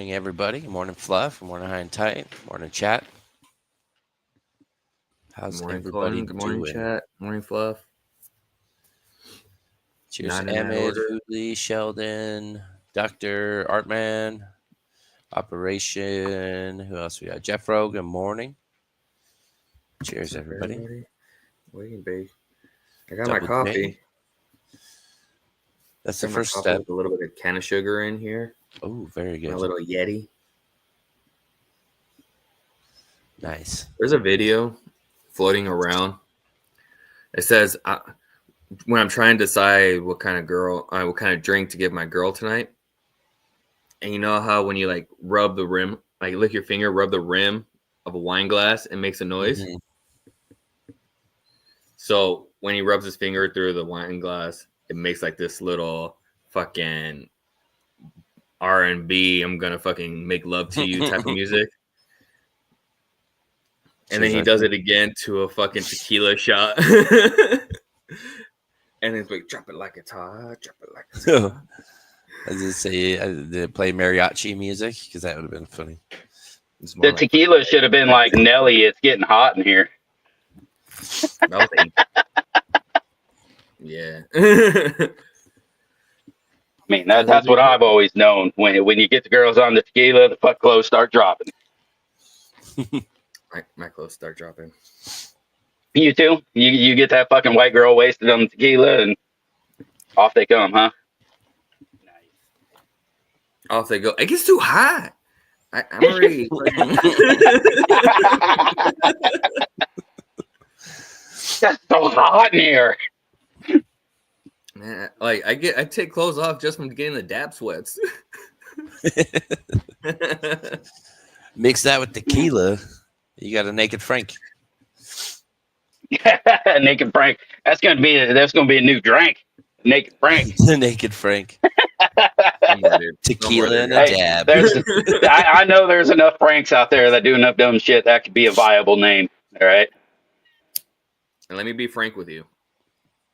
morning, everybody. Good morning, Fluff. Good morning, High and Tight. Good morning, chat. How's Good morning, everybody Colin. Good morning, doing? chat. Morning, Fluff. Cheers Not to in that Emmett, order. Hooley, Sheldon, Dr. Artman, Operation. Who else we got? Jeff Rowe. Good morning. Cheers, What's up, everybody. Waiting, babe. I got Double my coffee. J. That's Got the my first coffee step. with a little bit of can of sugar in here. Oh, very good. My little Yeti. Nice. There's a video floating around. It says when I'm trying to decide what kind of drink to give my girl tonight. And you know how when you like rub the rim, like lick your finger, rub the rim of a wine glass, it makes a noise. Mhm. So when he rubs his finger through the wine glass, it makes like this little fucking R&B, I'm gonna fucking make love to you type of music. And then he does it again to a fucking tequila shot. And it's like, drop it like it's hot, drop it like it's hot. As I say, did it play mariachi music? Because that would have been funny. The tequila should have been like, Nelly, it's getting hot in here. That was 8. Yeah. I mean, that's what I've always known. When you get the girls on the tequila, the fuck clothes start dropping. My clothes start dropping. You too? You get that fucking white girl wasted on the tequila and off they come, huh? Off they go. It gets too hot. I'm already. That's so hot in here. Man, like I take clothes off just from getting the dab sweats. Mix that with tequila, you got a naked Frank. Naked Frank. That's gonna be a new drink. Naked Frank. Naked Frank. Tequila and a dab. I know there's enough Franks out there that do enough dumb shit that could be a viable name. All right. And let me be frank with you.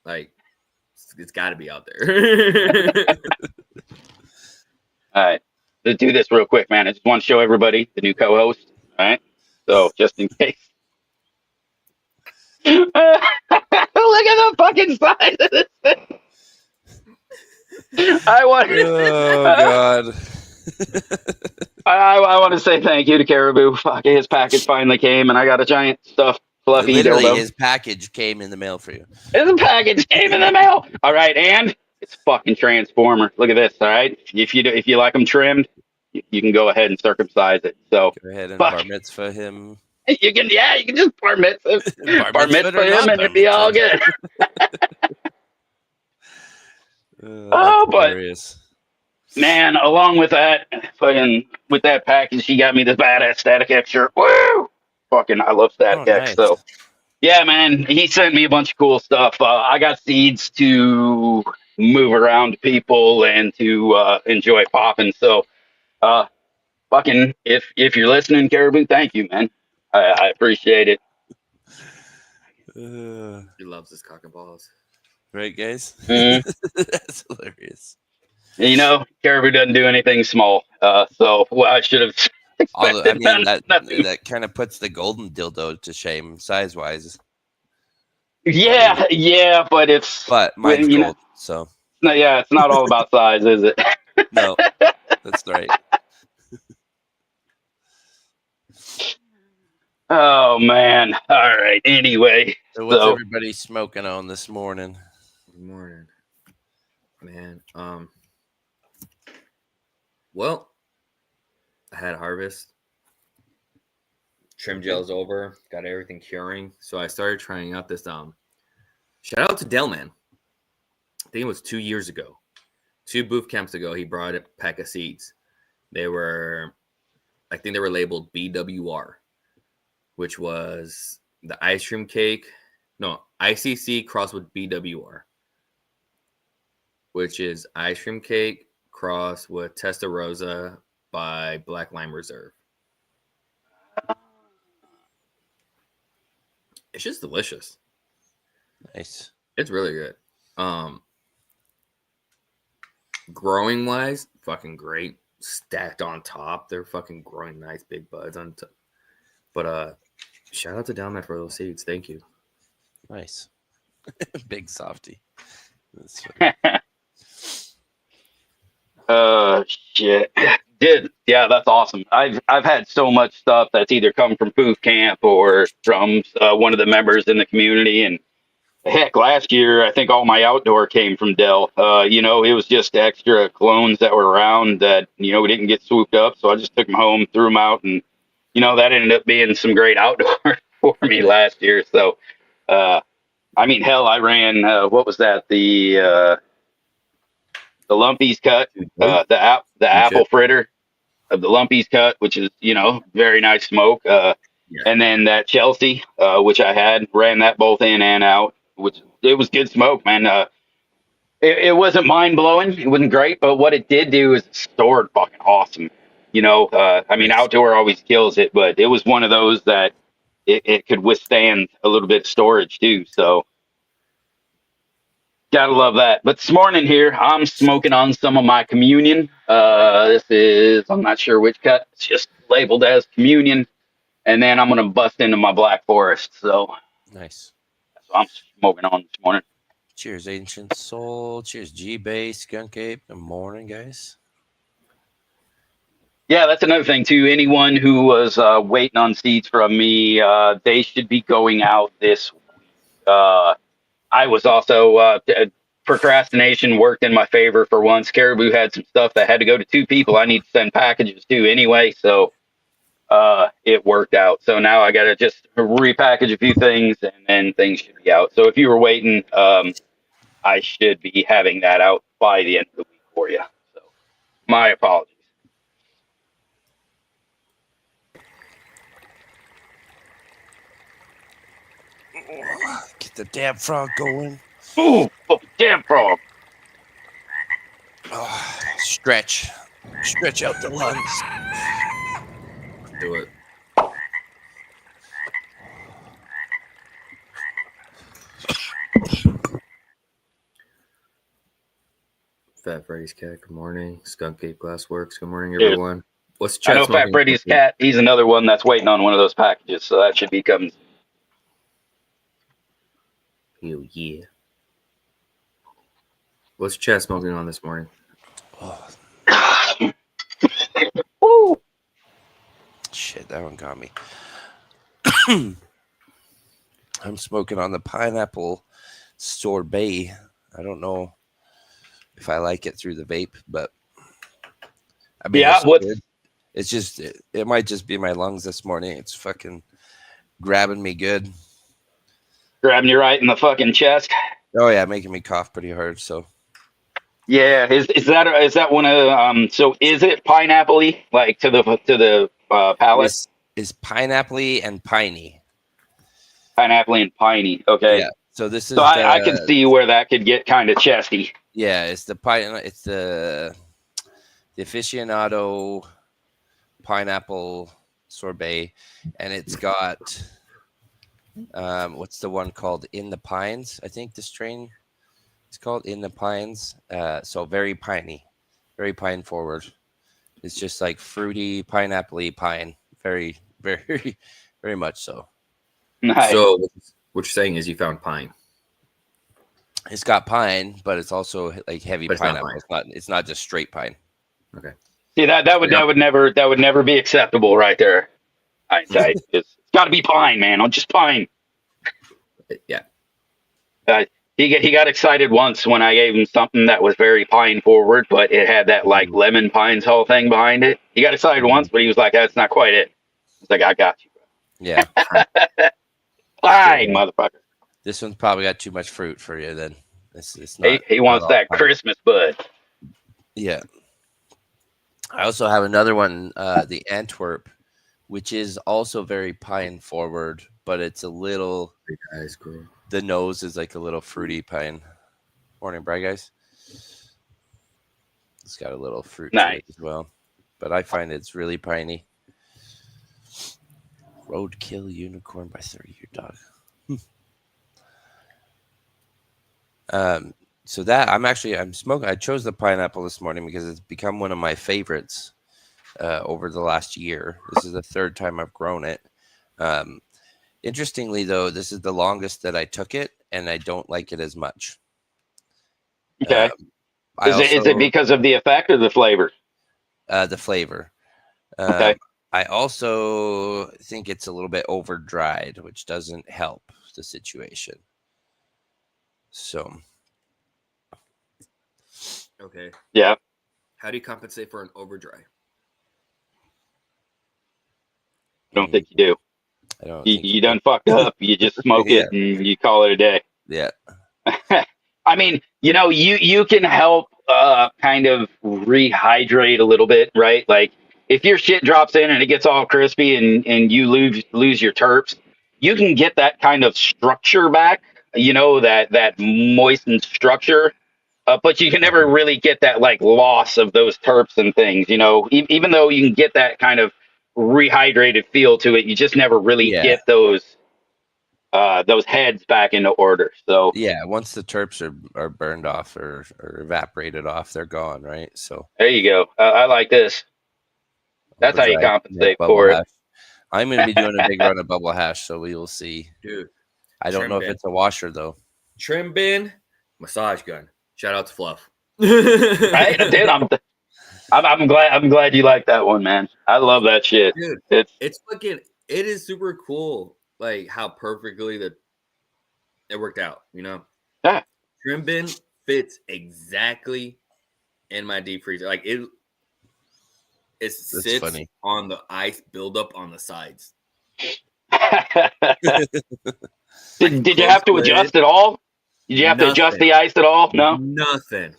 Like, it's got to be out there. All right. Let's do this real quick, man. I just want to show everybody the new co-host. All right. So just in case. Look at the fucking size of this thing. Oh God. I want to say thank you to Caribou. Fuck, his package finally came, and I got a giant stuffed fluffy Literally, dildo. his package came in the mail for you. His package came in the mail. All right, and it's fucking Transformer. Look at this. All right, if you like them trimmed, you can go ahead and circumcise it. So go ahead and bar mitzvah him. You can just bar mitzvah him, and it'd be all good. But man, along with that, with that package, she got me the badass Static X shirt. Woo! Fucking, I love Static X. Nice. So, yeah, man, he sent me a bunch of cool stuff. I got seeds to move around to people and to enjoy popping. So, fucking, if you're listening, Caribou, thank you, man. I appreciate it. He loves his cock and balls. Right, guys? Mm-hmm. That's hilarious. You know, Caribou doesn't do anything small. So I should have expected. I mean, that kind of puts the golden dildo to shame, size-wise. Yeah, but mine's gold, so. No, yeah, it's not all about size, is it? No, that's right. Oh man! All right. Anyway, so what's everybody smoking on this morning? Good morning, man. Well, I had harvest. Trim gel's over. Got everything curing. So I started trying out this. Shout out to Delman. I think it was 2 years ago. 2 booth camps ago, he brought a pack of seeds. I think they were labeled BWR, which was the ice cream cake. No, ICC crossed with BWR, which is ice cream cake crossed with Testarossa by Black Lime Reserve. It's just delicious. Nice. It's really good. Growing wise, fucking great. stacked on top. They're fucking growing nice big buds on top. But shout out to Delman for those seeds. Thank you. Nice. Big softy. That's funny. Shit. Yeah, that's awesome. I've had so much stuff that's either come from Booth Camp or from one of the members in the community. And heck, last year I think all my outdoor came from Dell. It was just extra clones that were around that we didn't get swooped up, so I just took them home, threw them out, and that ended up being some great outdoor for me last year. So, hell, I ran what was that? The Lumpy's cut, the apple fritter of the Lumpy's cut, which is very nice smoke. And then that Chelsea, which I ran that both in and out, which it was good smoke, man. It wasn't mind blowing, it wasn't great, but what it did do is it stored fucking awesome. Outdoor always kills it, but it was one of those that it could withstand a little bit of storage too. So. Gotta love that. But this morning here, I'm smoking on some of my communion. This is, I'm not sure which cut. It's just labeled as communion. And then I'm going to bust into my Black Forest. So Nice. that's what I'm smoking on this morning. Cheers, Ancient Soul. Cheers, G-Bay, Skunk Ape. Good morning, guys. Yeah, that's another thing too. Anyone who was waiting on seeds from me, they should be going out this week. I was also procrastination worked in my favor for once. Caribou had some stuff that had to go to 2 people. I need to send packages to anyway, so it worked out. So now I got to just repackage a few things, and then things should be out. So if you were waiting, I should be having that out by the end of the week for you. So my apologies. Get the damn frog going. Ooh, fucking damn frog. Oh, stretch out the lungs. Do it. Fat Freddy's cat. Good morning. Skunk Ape Glassworks. Good morning, Dude. everyone. What's I chat know smoking? Fat Freddy's cat. He's another one that's waiting on one of those packages, so that should be coming. Hell yeah. What's chat smoking on this morning? Oh, Woo! shit, that one got me. I'm smoking on the pineapple sorbet. I don't know if I like it through the vape, but I mean, Yeah, it's what? good. It's just it might just be my lungs this morning. It's fucking grabbing me good. Grabbing you right in the fucking chest. Oh yeah, making me cough pretty hard. So Yeah, is that one of so is it pineapple-y, like to the palate? this is pineapple-y and piney. Pineapple and piney. Okay. Yeah. So this is So I can see where that could get kind of chesty. yeah, it's the aficionado pineapple sorbet, and it's got what's the one called In the Pines? I think the strain is called In the Pines. So very piney, very pine forward. It's just like fruity, pineapple-y pine. Very, very, very much so. Nice. So what you're saying is you found pine. It's got pine, but it's also like heavy But it's not pineapple. pine. It's not just straight pine. Okay. See that would never be acceptable right there. Hindsight. It's got to be pine, man. I'm just pine. Yeah. He got excited once when I gave him something that was very pine forward, but it had that like lemon pines whole thing behind it. He got excited once, but he was like, "That's not quite it." I was like, "I got you, bro. Yeah. Pine, motherfucker." This one's probably got too much fruit for you then. It's not, He wants not all that pine. Christmas bud. Yeah. I also have another one, the Antwerp, which is also very pine forward, but it's a little, Big eyes, cool. the nose is like a little fruity pine. Morning, Bright Guys. It's got a little fruit to Nice. it as well, but I find it's really piney. Roadkill Unicorn by 30-Year Dog. So that I'm smoking. I chose the pineapple this morning because it's become one of my favorites over the last year. This is the third time I've grown it. Interestingly, though, this is the longest that I took it, and I don't like it as much. Okay. I Is it also because of the effect or the flavor? the flavor. Okay. I also think it's a little bit over dried, which doesn't help the situation. So Okay. Yeah. How do you compensate for an over dry? I don't think you do. I don't You, think you done fucked up. You just smoke Yeah. it and you call it a day. Yeah. I mean, you can help kind of rehydrate a little bit, right? Like if your shit drops in and it gets all crispy and you lose your terps, you can get that kind of structure back, that moistened structure. But you can never really get that like loss of those terps and things, even though you can get that kind of rehydrated feel to it, you just never really Yeah. get those heads back into order. So Yeah. Once the terps are burned off or evaporated off, they're gone, right? So there you go. I like this. That's how you overdried, compensate bubble for it. hash. I'm going to be doing a big run of bubble hash, so we will see. Dude, I don't trim know if bin. it's a washer though. Trim bin, massage gun. Shout out to Fluff. Right, dude. I'm glad you like that one, man. I love that shit. Dude, It's it is super cool, like how perfectly it worked out, Yeah. Trim bin fits exactly in my deep freezer. Like it sits funny. on the ice buildup on the sides. Did you have to adjust at all? Did you have to adjust the ice at all? No. Nothing.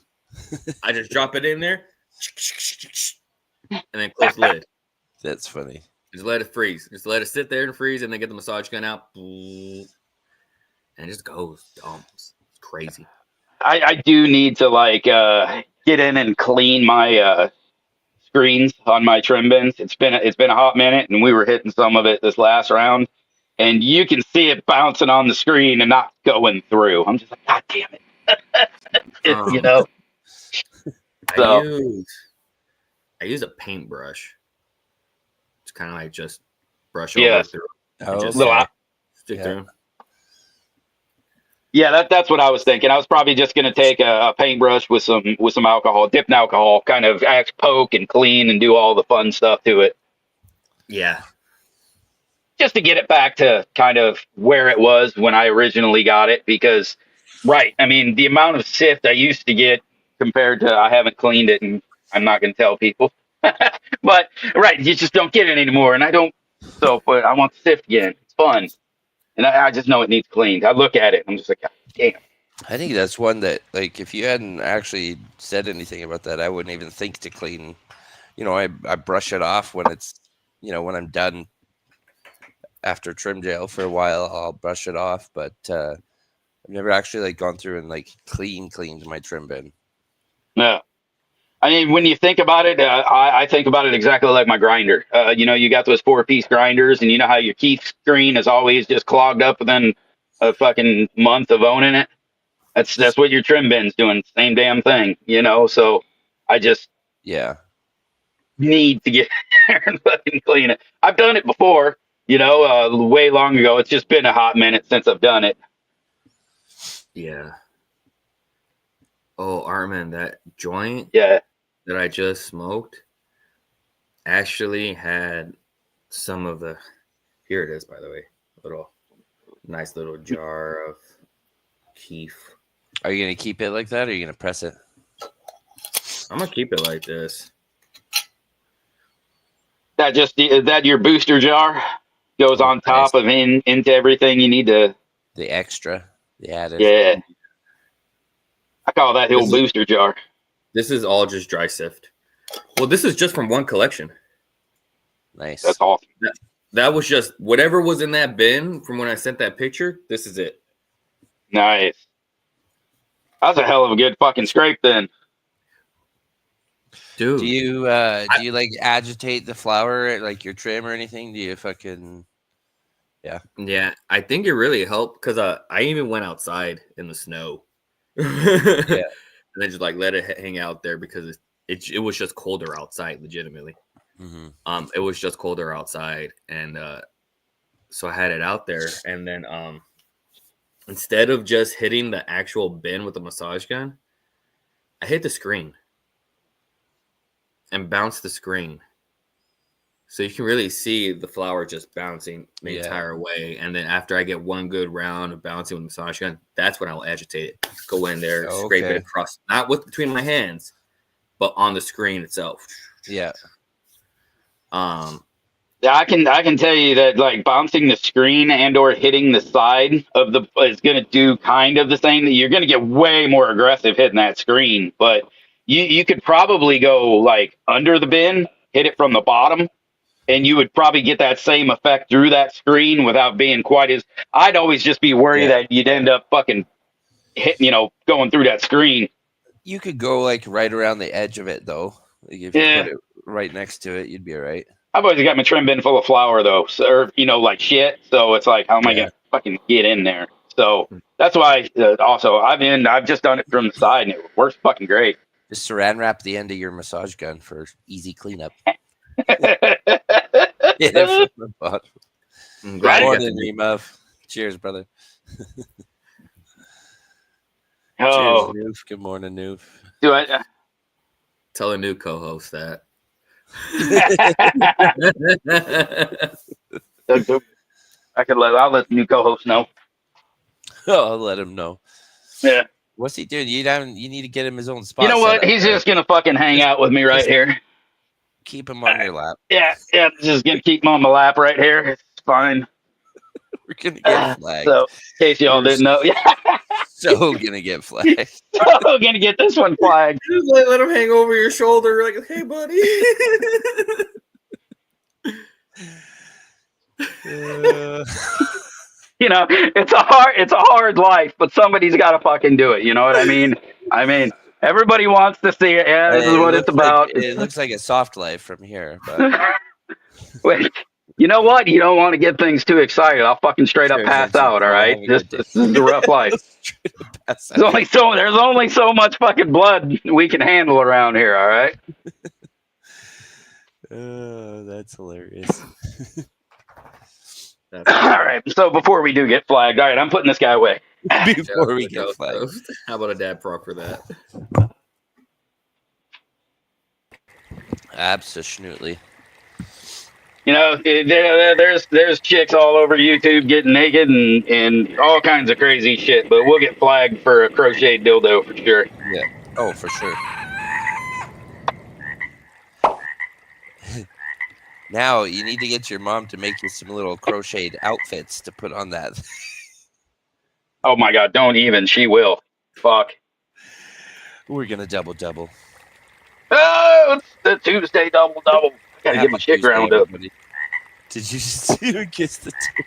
I just drop it in there, and then close the lid. That's funny. Just let it freeze. Just let it sit there and freeze, and then get the massage gun out, and it just goes. It's crazy. I do need to like get in and clean my screens on my trim bins. It's been a hot minute, and we were hitting some of it this last round, and you can see it bouncing on the screen and not going through. I'm just like, God damn it, So I use a paintbrush. It's kind of like just brush Yeah. over through. Oh, Just little okay. stick Yeah. through. Yeah, that's what I was thinking. I was probably just going to take a paintbrush with some alcohol, dipped in alcohol, kind of poke and clean and do all the fun stuff to it, Yeah. just to get it back to kind of where it was when I originally got it. Because, right, I mean, the amount of sift I used to get compared to I haven't cleaned it, and I'm not going to tell people, but right, you just don't get it anymore, and I don't. So, but I want the sift again. It's fun, and I just know it needs cleaned. I look at it, and I'm just like, God damn. I think that's one that, like, if you hadn't actually said anything about that, I wouldn't even think to clean. I brush it off when it's, when I'm done after trim jail for a while, I'll brush it off. But I've never actually like gone through and like cleaned my trim bin. No. I mean, when you think about it, I think about it exactly like my grinder. You got those 4-piece grinders, and you know how your key screen is always just clogged up within a fucking month of owning it. That's what your trim bin's doing. Same damn thing, So I just Yeah. need to get there and fucking clean it. I've done it before, way long ago. It's just been a hot minute since I've done it. Yeah. Oh, Armin, that joint Yeah. that I just smoked actually had some of the. Here it is, by the way. Nice little jar of keef. Are you gonna keep it like that, or are you gonna press it? I'm gonna keep it like this. That your booster jar goes on top of into everything you need to. The extra, the added. Yeah. I call that the old booster jar. This is all just dry sift. Well, this is just from one collection. Nice. That's awesome. That was just whatever was in that bin from when I sent that picture. This is it. Nice. That's a hell of a good fucking scrape then. Dude. Do you like agitate the flour like your trim or anything? Do you fucking Yeah, I think it really helped because I even went outside in the snow. Yeah. And then just like let it hang out there because it was just colder outside, legitimately. It was just colder outside, and so I had it out there, and then instead of just hitting the actual bin with the massage gun, I hit the screen and bounced the screen. So you can really see the flower just bouncing the entire way. And then after I get one good round of bouncing with the massage gun, that's when I'll agitate it. Go in there, scrape it across, not with between my hands, but on the screen itself. Yeah. I can tell you that like bouncing the screen and or hitting the side of the is going to do kind of the same. That you're going to get way more aggressive hitting that screen, but you could probably go like under the bin, hit it from the bottom, and you would probably get that same effect through that screen without being quite as. I'd always just be worried that you'd end up fucking hitting, going through that screen. You could go like right around the edge of it though. Like if you put it right next to it, you'd be all right. I've always got my trim bin full of flour though, or like shit. So it's like, how am I gonna fucking get in there? So that's why. Also, I've just done it from the side, and it works fucking great. Just saran wrap the end of your massage gun for easy cleanup. Good morning, Remuv. Cheers, brother. Oh, cheers, Noof. Good morning, Noof. Do I tell a new co-host that? I'll let the new co-host know. Oh, I'll let him know. Yeah. What's he doing? You need to get him his own spot. You know what? He's just gonna fucking hang out with me right here. Keep him on your lap. Yeah. Just gonna keep him on my lap right here. It's fine. We're gonna get flagged. So, in case y'all didn't know, so gonna get flagged. So gonna get this one flagged. Just let him hang over your shoulder, like, hey, buddy. It's a hard life, but somebody's got to fucking do it. You know what I mean? Everybody wants to see it. Yeah, this is what it's about. It looks like a soft life from here. But wait, you know what? You don't want to get things too excited. I'll fucking straight up pass out. All right, this is a rough life. There's only so much fucking blood we can handle around here. All right. Oh, that's hilarious. All right. So before we do get flagged, all right, I'm putting this guy away. Before we get flagged. How about a dad prop for that? Absolutely. There's chicks all over YouTube getting naked and all kinds of crazy shit, but we'll get flagged for a crochet dildo for sure. Yeah. Oh, for sure. Now you need to get your mom to make you some little crocheted outfits to put on that. Oh my God! Don't even. She will. Fuck. We're gonna double. Oh, it's the Tuesday double. I gotta get my shit ground up. Did you just kiss the two?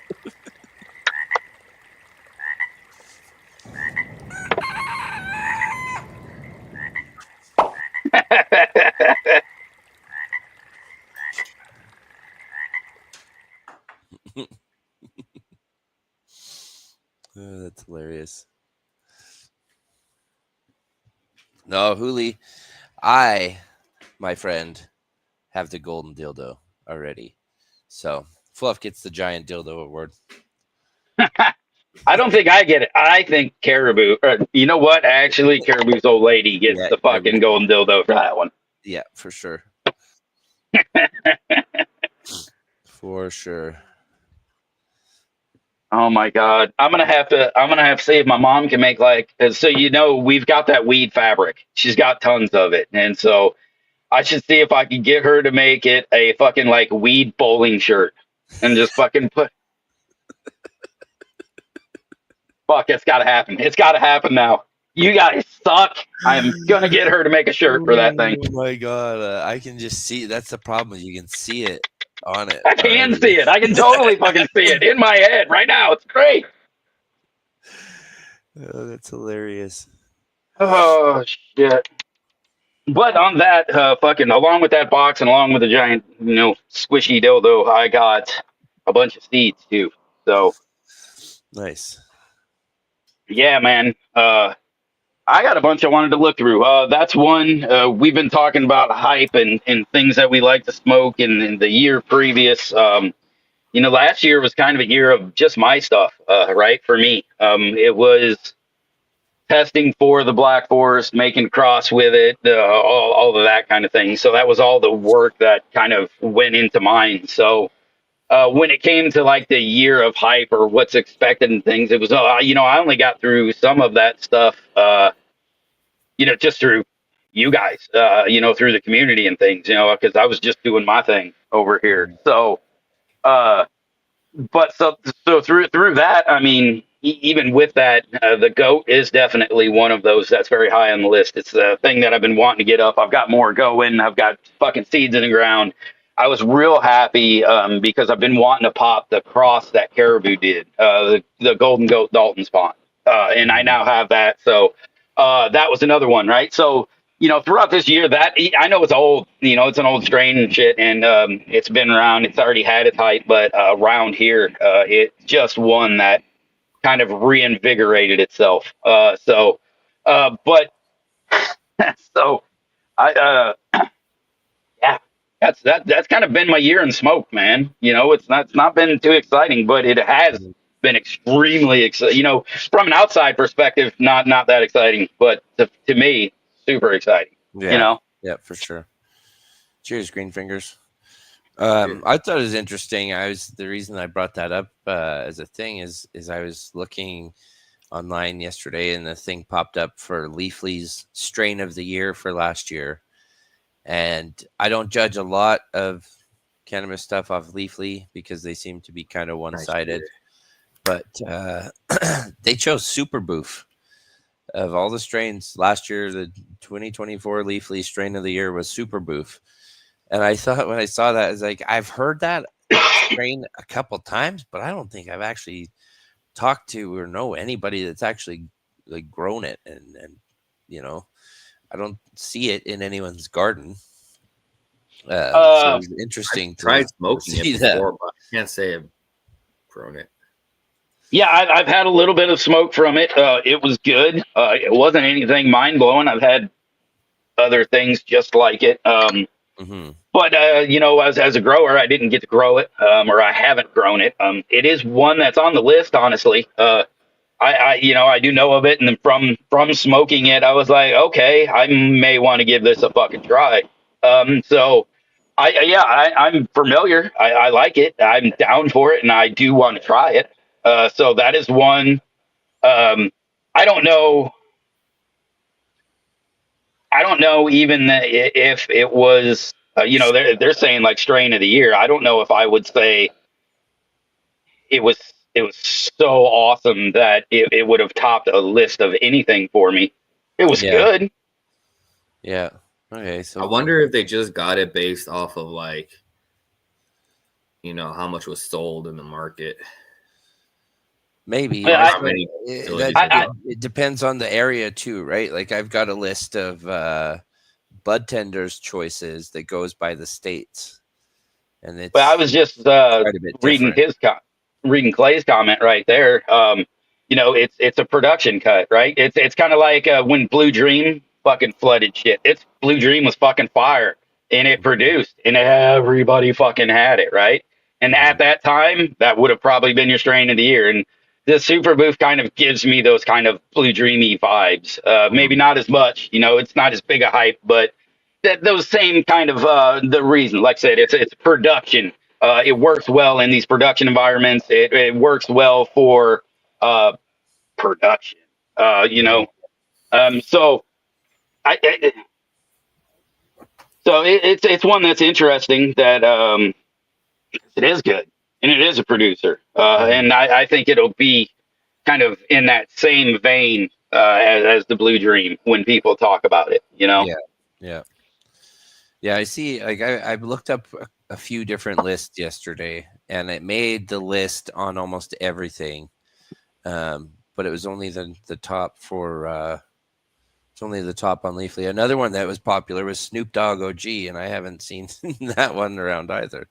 Oh, that's hilarious. No, Huli, my friend, have the golden dildo already. So Fluff gets the giant dildo award. I don't think I get it. I think Caribou. You know what? Actually, Caribou's old lady gets the fucking golden dildo for that one. Yeah, for sure. For sure. Oh my God. I'm gonna have to see if my mom can make we've got that weed fabric. She's got tons of it. And so I should see if I can get her to make it a fucking like weed bowling shirt and just fucking put fuck, it's gotta happen. It's gotta happen now. You guys suck. I'm gonna get her to make a shirt for that thing. Oh my God. I can just see that's the problem. You can see it on it. I can see it. I can totally fucking see it in my head right now. It's great. Oh, that's hilarious. Oh shit. But on that along with that box and along with the giant, squishy dildo, I got a bunch of seeds too. So nice. Yeah, man. I got a bunch I wanted to look through. That's one. We've been talking about hype and things that we like to smoke in the year previous. Last year was kind of a year of just my stuff, right? For me, it was testing for the Black Forest, making cross with it, all of that kind of thing. So that was all the work that kind of went into mine. So when it came to like the year of hype or what's expected and things, it was, I only got through some of that stuff, just through you guys, through the community and things, because I was just doing my thing over here. So, uh, but so through that, I mean, even with that, the goat is definitely one of those that's very high on the list. It's the thing that I've been wanting to get up. I've got more going. I've got fucking seeds in the ground. I was real happy because I've been wanting to pop the cross that Caribou did, the Golden Goat Dalton spawn, and I now have that. So that was another one, right? So throughout this year, that I know it's old, it's an old strain and shit, and it's been around. It's already had its hype, but around here, it's just one that kind of reinvigorated itself. But so I, yeah, that's kind of been my year in smoke, man. It's not been too exciting, but it has been extremely exciting. From an outside perspective, not that exciting, but to me, super exciting. Yeah. Yeah, for sure. Cheers, Green Fingers. I thought it was interesting. The reason I brought that up as a thing is I was looking online yesterday and the thing popped up for Leafly's strain of the year for last year. And I don't judge a lot of cannabis stuff off Leafly because they seem to be kind of one-sided. But they chose Super Boof. Of all the strains last year, the 2024 Leafly strain of the year was Super Boof. And I thought when I saw that, I was like, I've heard that strain a couple times, but I don't think I've actually talked to or know anybody that's actually like grown it. And I don't see it in anyone's garden. So it was interesting. I've tried smoking it before, but I can't say I've grown it. Yeah, I've had a little bit of smoke from it. It was good. It wasn't anything mind-blowing. I've had other things just like it. But, as a grower, I didn't get to grow it, or I haven't grown it. It is one that's on the list, honestly. I do know of it, and then from smoking it, I was like, okay, I may want to give this a fucking try. So I'm familiar. I like it. I'm down for it, and I do want to try it. So that is one. I don't know even if it was, they're saying like strain of the year. I don't know if I would say it was so awesome that it would have topped a list of anything for me. It was good. Yeah. Okay. So I wonder if they just got it based off of like, how much was sold in the market. Maybe. It depends on the area too, right? Like I've got a list of bud tenders choices that goes by the states, and it's. Well, I was just reading reading Clay's comment right there. It's a production cut, right? It's kind of like when Blue Dream fucking flooded shit. Blue Dream was fucking fire, and it produced, and everybody fucking had it, right? And at that time, that would have probably been your strain of the year. And the Super Boof kind of gives me those kind of Blue Dreamy vibes. Maybe not as much, it's not as big a hype, but those same kind of the reason. Like I said, it's production. It works well in these production environments. It works well for production. So it's one that's interesting that it is good. And it is a producer. And I think it'll be kind of in that same vein as the Blue Dream when people talk about it, Yeah. I see. Like I've looked up a few different lists yesterday, and it made the list on almost everything. But it was only the top for. It's only the top on Leafly. Another one that was popular was Snoop Dogg OG, and I haven't seen that one around either.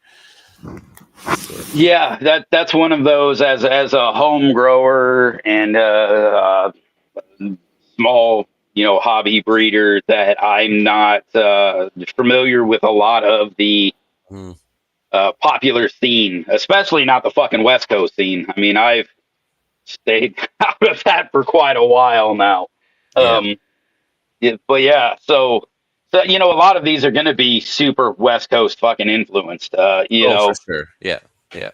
Yeah, that's one of those as a home grower and small, hobby breeder that I'm not familiar with a lot of the Hmm. popular scene, especially not the fucking West Coast scene. I mean, I've stayed out of that for quite a while now. Yeah. But yeah, so a lot of these are going to be super West Coast fucking influenced. Oh, for sure. Yeah. Yeah.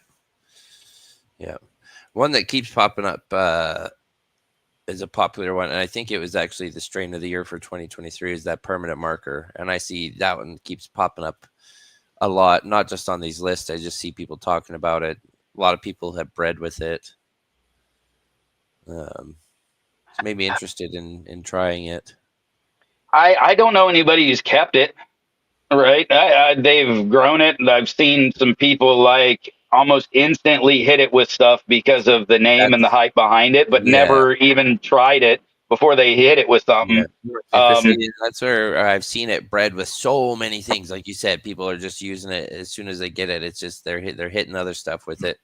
Yeah. One that keeps popping up is a popular one, and I think it was actually the strain of the year for 2023 is that permanent marker. And I see that one keeps popping up a lot, not just on these lists. I just see people talking about it. A lot of people have bred with it. It's made me interested in trying it. I don't know anybody who's kept it. Right. They've grown it, and I've seen some people like almost instantly hit it with stuff because of the name and the hype behind it, but Yeah. never even tried it before they hit it with something. See, that's where I've seen it bred with so many things. Like you said, people are just using it as soon as they get it. It's just they're hitting other stuff with it.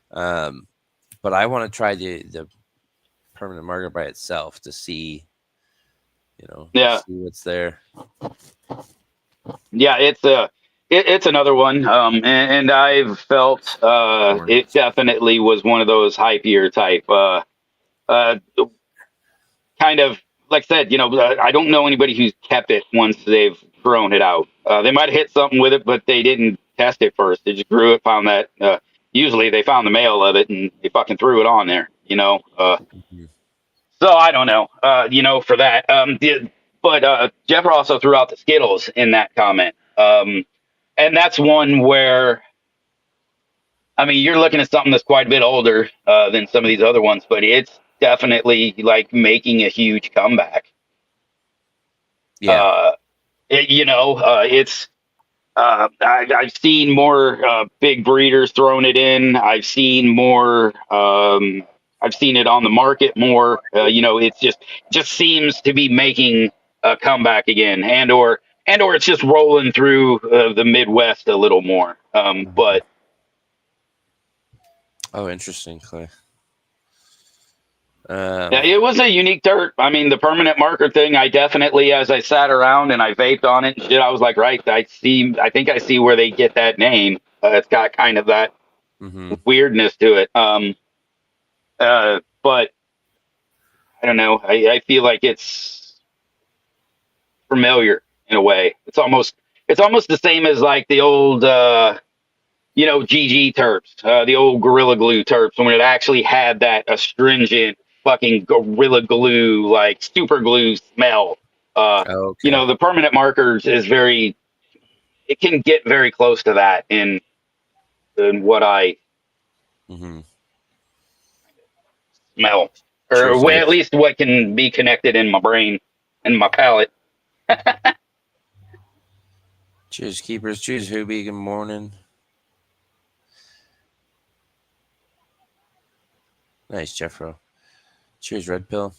But I want to try the permanent marker by itself to see, see what's there. Yeah, it's another one, and I've felt it definitely was one of those hypier type, kind of like I said. I don't know anybody who's kept it once they've thrown it out. They might have hit something with it, but they didn't test it first. They just grew it, found that. Usually, they found the male of it and they fucking threw it on there. So I don't know. For that. But Jeff also threw out the Skittles in that comment. And that's one where, I mean, you're looking at something that's quite a bit older than some of these other ones, but it's definitely like making a huge comeback. Yeah. It's I've seen more big breeders throwing it in. I've seen more. I've seen it on the market more. It's just seems to be making a comeback again, and or it's just rolling through the Midwest a little more. But Oh, interesting, Clay. yeah, it was a unique dirt. I mean, the permanent marker thing, I definitely, as I sat around and I vaped on it and shit, I was like, right, I think I see where they get that name. It's got kind of that weirdness to it. But I don't know. I feel like it's familiar in a way. It's almost the same as like the old, GG terps, the old Gorilla Glue terps, when it actually had that astringent fucking Gorilla Glue, like super glue smell. Okay. The permanent markers it can get very close to that in what I smell, or at least what can be connected in my brain and my palate. Cheers, keepers. Cheers, Hubie. Good morning. Nice, Jeffro. Cheers, Red Pill.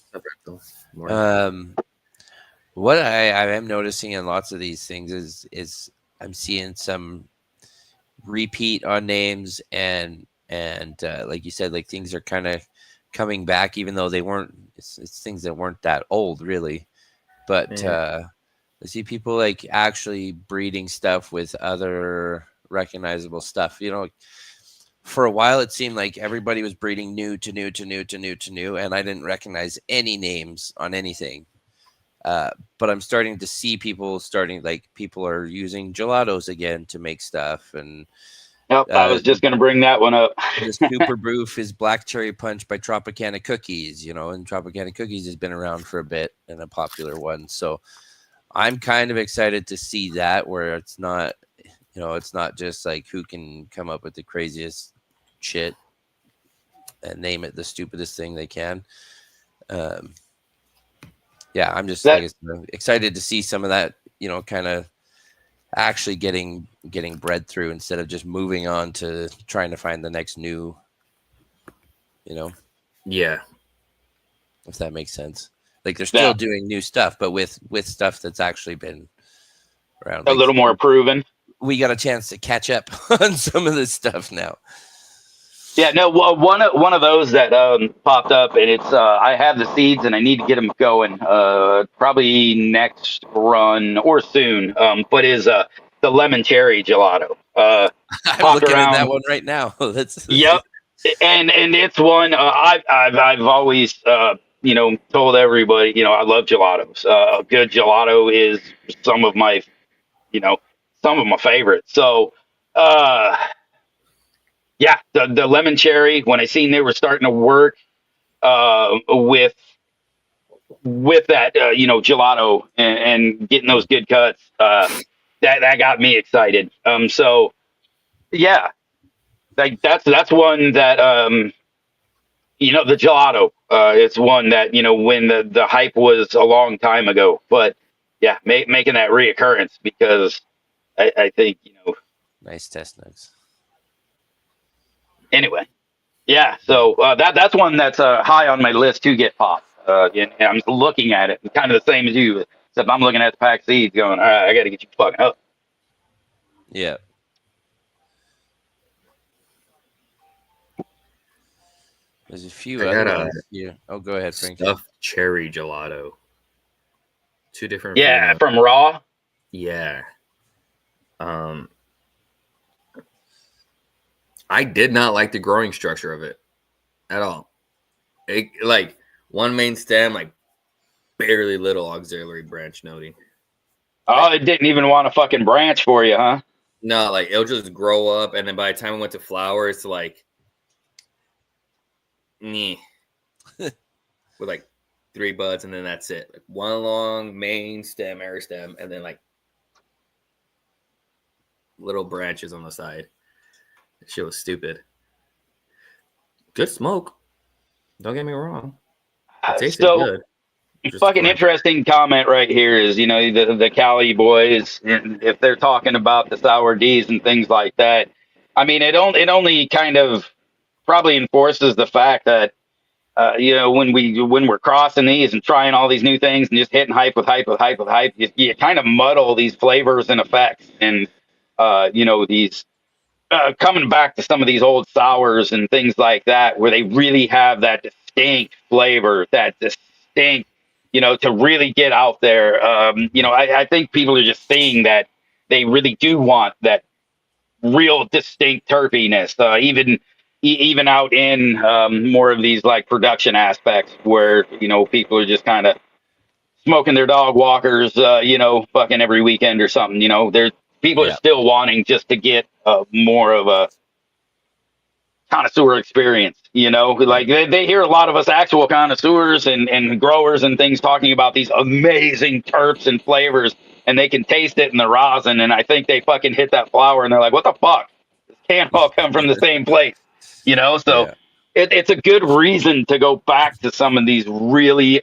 What I am noticing in lots of these things is I'm seeing some repeat on names and like you said, like things are kind of coming back, even though they weren't. It's things that weren't that old, really. But I see people like actually breeding stuff with other recognizable stuff. For a while it seemed like everybody was breeding new to new, and I didn't recognize any names on anything. But I'm starting to see people are using gelatos again to make stuff. And I was just going to bring that one up. The Super Broof is Black Cherry Punch by Tropicana Cookies, and Tropicana Cookies has been around for a bit and a popular one. So I'm kind of excited to see that, where it's not, it's not just like who can come up with the craziest shit and name it the stupidest thing they can. Yeah, I'm just excited to see some of that, kind of actually getting bred through instead of just moving on to trying to find the next new, Yeah. If that makes sense. Like they're still doing new stuff, but with stuff that's actually been around. A little more proven. We got a chance to catch up on some of this stuff now. Yeah, no, one of those that popped up, and it's I have the seeds, and I need to get them going. Probably next run or soon. But is the lemon cherry gelato? I'm Popped looking at that around. one right now. That's Yep, and it's one I've always told everybody I love gelatos. A good gelato is some of my you know some of my favorites. So. Uh, Yeah, the lemon cherry. When I seen they were starting to work with that, gelato and getting those good cuts, that got me excited. So yeah, like that's one that the gelato. It's one that when the hype was a long time ago, but yeah, making that reoccurrence because I think nice test nugs. anyway. Yeah, so that's one that's high on my list to get popped. And I'm looking at it, kind of the same as you, except I'm looking at the pack seeds, going, "All right, I got to get you fucking up." Yeah. There's a few I other got a ones here. Oh, go ahead, Frank. stuffed cherry gelato. 2 different Yeah, flavors. from Raw. Yeah. I did not like the growing structure of it at all. It, like one main stem, like barely little auxiliary branch noting. Oh, it didn't even want to fucking branch for you, huh? No, like it'll just grow up, and then by the time it went to flower, it's like, meh, with like 3 buds, and then that's it. Like one long main stem, meristem, and then like little branches on the side. That shit was stupid. Good smoke. Don't get me wrong. It tasted So good. Just fucking like- interesting comment right here is the Cali boys, and if they're talking about the sour D's and things like that. I mean, it only kind of probably enforces the fact that when we're crossing these and trying all these new things and just hitting hype with hype with hype with hype, you kind of muddle these flavors and effects, and these coming back to some of these old sours and things like that, where they really have that distinct flavor, that distinct, to really get out there. I think people are just seeing that they really do want that real distinct terpiness, even out in more of these like production aspects where people are just kind of smoking their dog walkers, fucking every weekend or something. There's people are Yeah. still wanting just to get more of a connoisseur experience. Like they hear a lot of us actual connoisseurs and growers and things talking about these amazing terps and flavors, and they can taste it in the rosin. And I think they fucking hit that flower and they're like, "What the fuck? This can't all come from the same place." So Yeah. it's a good reason to go back to some of these really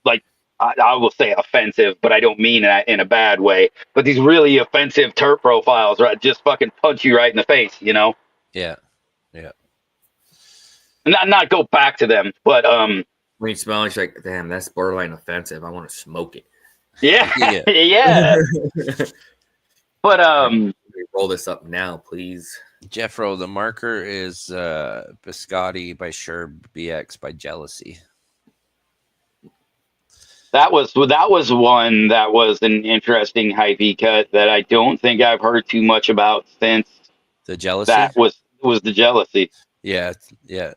like I will say offensive, but I don't mean that in a bad way. But these really offensive terp profiles, right, just fucking punch you right in the face, Yeah. And not go back to them, but when you smell it, you're like, damn, that's borderline offensive. I want to smoke it. yeah, Yeah. yeah. But Roll this up now, please. Jeffro, the marker is Biscotti by Sherb BX by Jealousy. that was one that was an interesting hypey cut that I don't think I've heard too much about since. The Jealousy? That was the Jealousy. Yeah.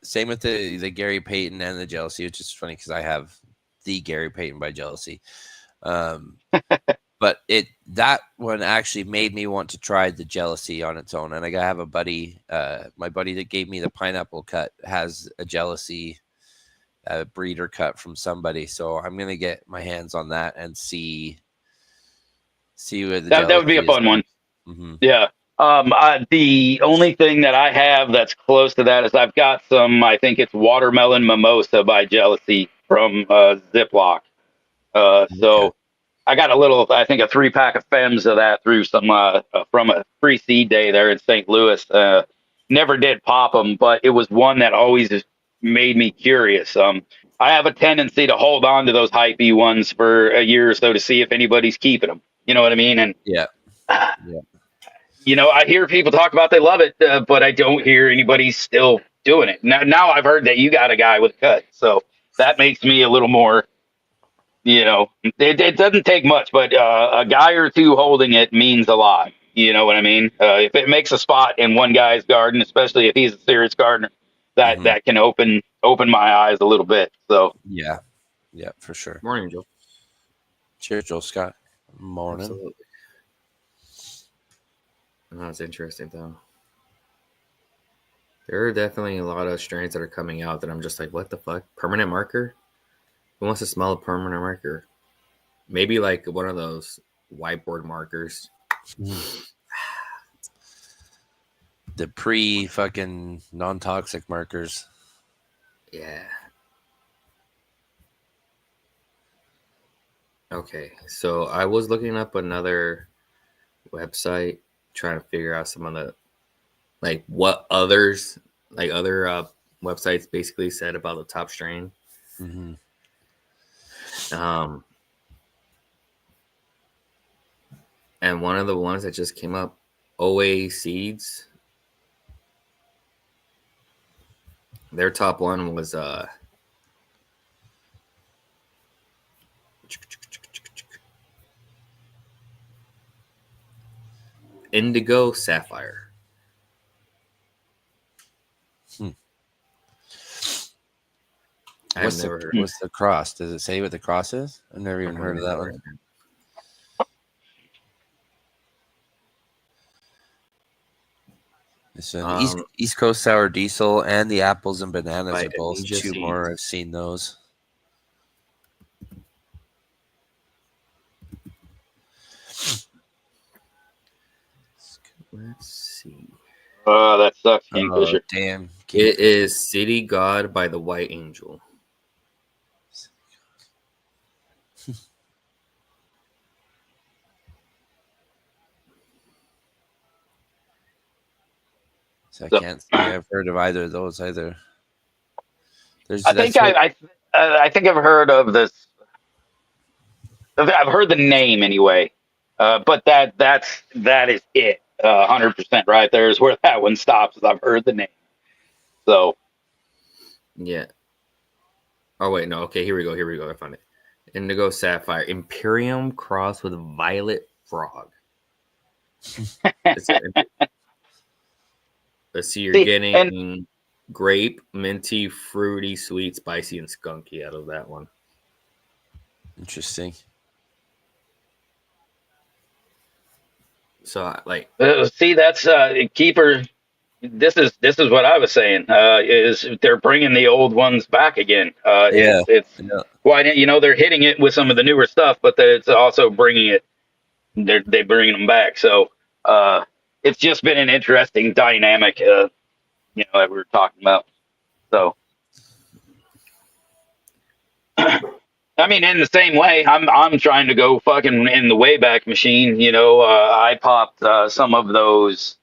Same with the Gary Payton and the Jealousy, which is funny because I have the Gary Payton by Jealousy. But that one actually made me want to try the Jealousy on its own. And I have a buddy, my buddy that gave me the pineapple cut has a Jealousy breeder cut from somebody. So I'm gonna get my hands on that and see what That would be a fun one. Mm-hmm. Yeah. The only thing that I have that's close to that is I've got some, I think it's watermelon mimosa by Jealousy from Ziploc. So I got I think a 3-pack of Fems of that through some from a free seed day there in St. Louis. Never did pop them, but it was one that always just made me curious. I have a tendency to hold on to those hypey ones for a year or so to see if anybody's keeping them. You know what I mean? And Yeah. I hear people talk about they love it, but I don't hear anybody still doing it. Now I've heard that you got a guy with a cut, so that makes me a little more. It doesn't take much, but a guy or two holding it means a lot. You know what I mean? If it makes a spot in one guy's garden, especially if he's a serious gardener, that Mhm. that can open my eyes a little bit. So Yeah, for sure. Morning, Joe. Cheers, Joel Scott. Morning. Absolutely. No, it's interesting though. There are definitely a lot of strains that are coming out that I'm just like, what the fuck? Permanent marker? Who wants to smell a permanent marker? Maybe like one of those whiteboard markers. The pre-fucking non-toxic markers. Yeah. Okay, so I was looking up another website trying to figure out some of the like what others like other websites basically said about the top strain. Mm-hmm. And one of the ones that just came up, OA Seeds, their top one was Indigo Sapphire. I've never heard of What's the cross? Does it say what the cross is? I've never even heard of that one. It's an East Coast Sour Diesel and the apples and bananas by are both Anija two Seeds. more. I've seen those. Let's see. that sucks, Oh, Kingfisher. damn. It is City God by the White Angel. So I can't say I've heard of either of those either. I think I've heard of this. I've heard the name anyway, but that is it. 100% right there is where that one stops. Is I've heard the name. So Yeah. Oh wait, no. Okay, here we go. I found it. Indigo Sapphire, Imperium cross with Violet Frog. Let's see, you're getting grape, minty, fruity, sweet, spicy, and skunky out of that one. Interesting. So like, see, that's keeper. This is what I was saying. Is they're bringing the old ones back again. It's why they're hitting it with some of the newer stuff, but it's also bringing it. They're bringing them back. So it's just been an interesting dynamic. That we were talking about. So, I mean, in the same way, I'm trying to go fucking in the Wayback Machine. I popped some of those.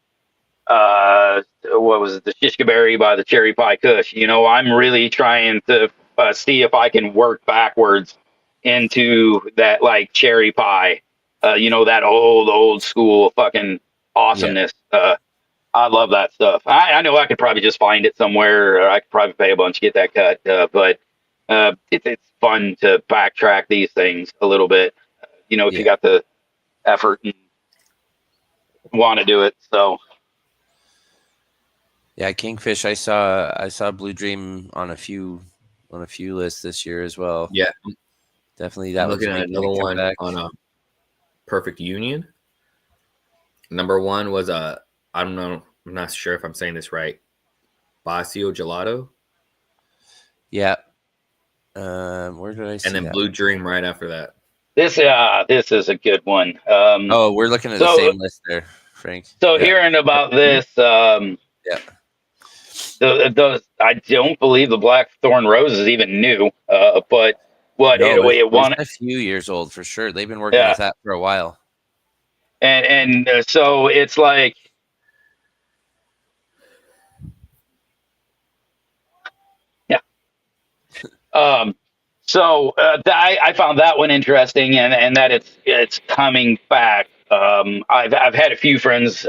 What was it? The Shishka Berry by the Cherry Pie Kush. I'm really trying to see if I can work backwards into that like cherry pie. That old school fucking awesomeness. Yeah. I love that stuff. I know I could probably just find it somewhere, or I could probably pay a bunch to get that cut. But it's fun to backtrack these things a little bit. If you got the effort and want to do it. So. Yeah, Kingfish. I saw Blue Dream on a few lists this year as well. Yeah, definitely. That was looking at another one on a Perfect Union. Number one was I'm not sure if I'm saying this right. Basio Gelato. Yeah. Where did I see And then that? Blue Dream right after that. This is a good one. We're looking at the same list there, Frank. So hearing about this, yeah. Those I don't believe the Blackthorn Rose is even new. But what it won a few years old for sure. They've been working with that for a while. And so it's like. So I found that one interesting, and that it's coming back. I've had a few friends,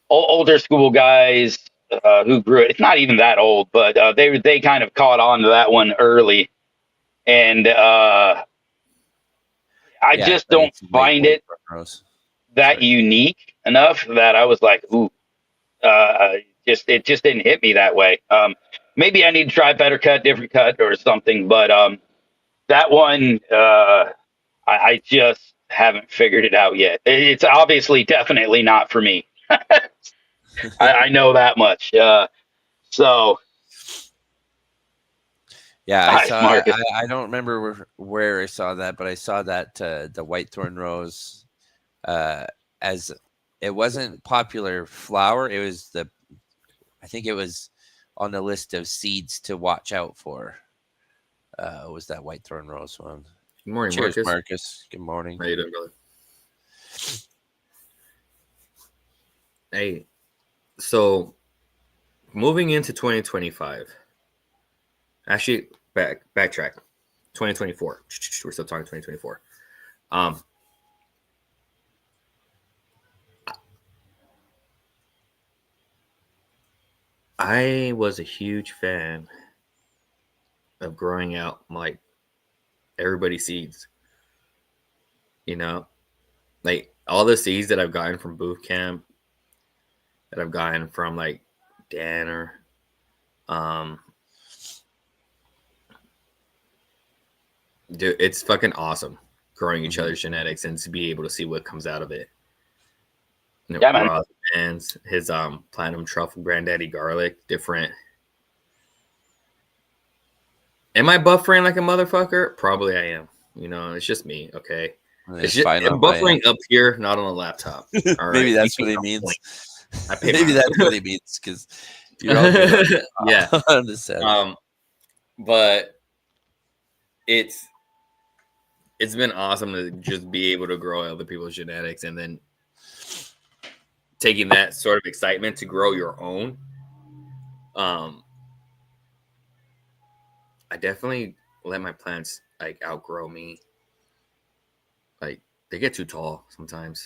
older school guys, who grew it. It's not even that old, but they kind of caught on to that one early, and I Yeah, just like don't it's find it rose. that Sorry. unique enough that I was like, ooh, it just didn't hit me that way. Maybe I need to try better cut, different cut, or something. But that one, I just haven't figured it out yet. It's obviously definitely not for me. I know that much. So, Yeah, I nice, saw. Marcus. I don't remember where I saw that, but I saw that the whitethorn rose, as it wasn't popular flower. It was I think it was on the list of seeds to watch out for. Was that whitethorn rose one? Good morning, Cheers, Marcus. Marcus. Good morning. How you doing, brother? Hey, so moving into 2025. Actually, backtrack. 2024. We're still talking 2024. I was a huge fan of growing out like everybody's seeds. You know, like all the seeds that I've gotten from Booth Camp, that I've gotten from like Danner, dude, it's fucking awesome growing each other's genetics and to be able to see what comes out of it. You know, Yeah, man. Ross Vans, his platinum truffle granddaddy garlic, different. Am I buffering like a motherfucker? Probably I am. You know, it's just me. Okay, it's just fine. I'm buffering up here, not on a laptop. All right, Maybe that's keep what me he on means. point. I pay Maybe my- that's what he means because you're all good Yeah. on the set. But it's been awesome to just be able to grow other people's genetics and then taking that sort of excitement to grow your own. I definitely let my plants like outgrow me. Like they get too tall sometimes.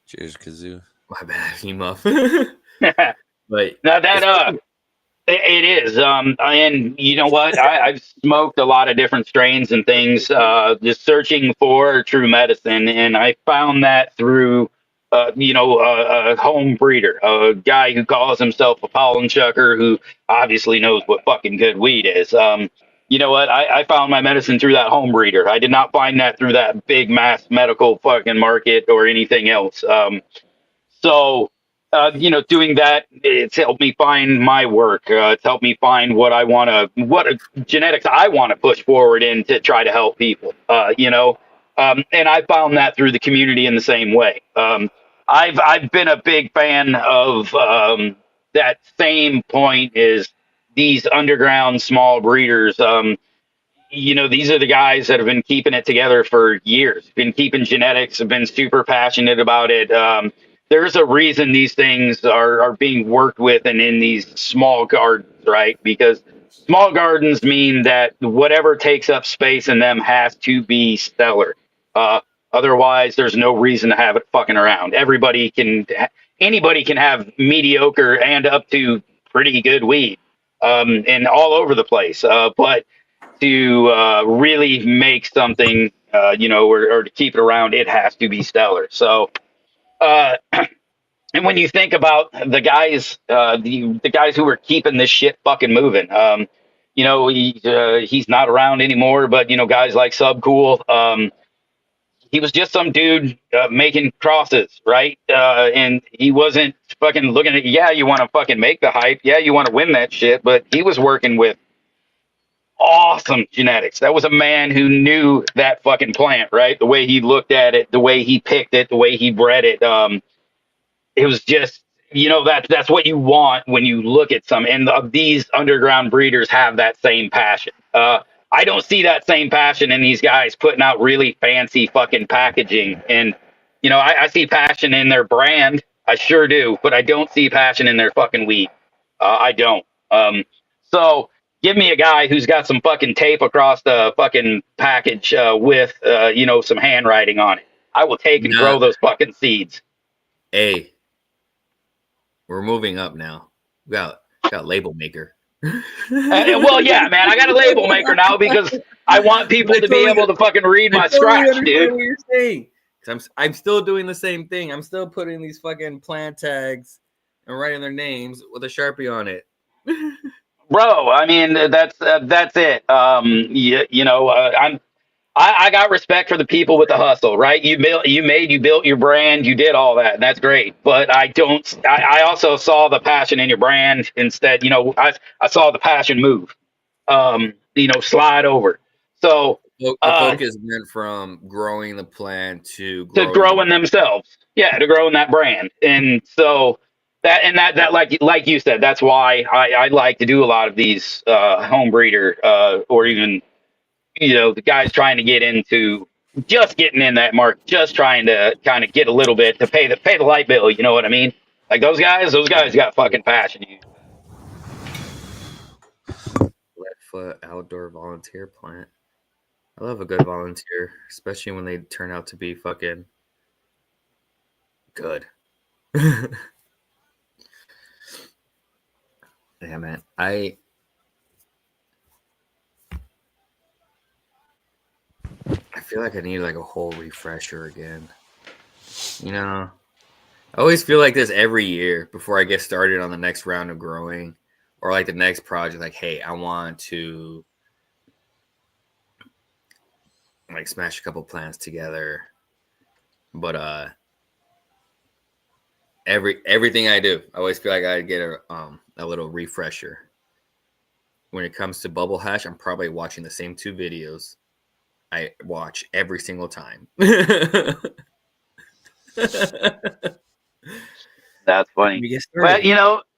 Cheers, Kazoo. My bad, you muff. Now But that it is. And you know what? I've smoked a lot of different strains and things, just searching for true medicine, and I found that through, a home breeder, a guy who calls himself a pollen chucker, who obviously knows what fucking good weed is. You know what? I found my medicine through that home breeder. I did not find that through that big mass medical fucking market or anything else. So, doing that, it's helped me find my work. It's helped me find what genetics I want to push forward in to try to help people. And I found that through the community in the same way. I've been a big fan of that same point is these underground small breeders. These are the guys that have been keeping it together for years, been keeping genetics, have been super passionate about it. There's a reason these things are being worked with and in these small gardens, right? Because small gardens mean that whatever takes up space in them has to be stellar. Otherwise, there's no reason to have it fucking around. Anybody can have mediocre and up to pretty good weed, and all over the place. But to really make something, or to keep it around, it has to be stellar. So, and when you think about the guys, the guys who are keeping this shit fucking moving, he's not around anymore. But guys like Subcool, he was just some dude making crosses, right? And he wasn't fucking looking at. Yeah, you want to fucking make the hype. Yeah, you want to win that shit. But he was working with awesome genetics. That was a man who knew that fucking plant, right? The way he looked at it, the way he picked it, the way he bred it. It was just, that's what you want when you look at some. And these underground breeders have that same passion. I don't see that same passion in these guys putting out really fancy fucking packaging. And, I see passion in their brand. I sure do. But I don't see passion in their fucking weed. I don't. So give me a guy who's got some fucking tape across the fucking package with, some handwriting on it. I will take and grow those fucking seeds. hey, We're moving up now. We got label maker. Well, yeah, man, I got a label maker now because I want people I to be totally- able to fucking read my I totally scratch, understand dude. what you're saying. 'Cause I'm still doing the same thing. I'm still putting these fucking plant tags and writing their names with a Sharpie on it. Bro, I mean, that's it. I got respect for the people with the hustle, right? You built your brand, you did all that, and that's great. But I also saw the passion in your brand instead. I saw the passion move, slide over. So The focus went from growing the plant to growing themselves, yeah, to growing that brand, and so that like you said, that's why I like to do a lot of these home breeder or even the guys trying to get into just getting in that market, just trying to kind of get a little bit to pay the light bill. You know what I mean? Like those guys got fucking passion. Leadfoot outdoor volunteer plant. I love a good volunteer, especially when they turn out to be fucking good. Yeah, man. I feel like I need like a whole refresher again. I always feel like this every year before I get started on the next round of growing or like the next project. Like, hey, I want to like smash a couple plants together, but everything I do, I always feel like I get a little refresher. When it comes to bubble hash, I'm probably watching the same 2 videos I watch every single time. That's funny. But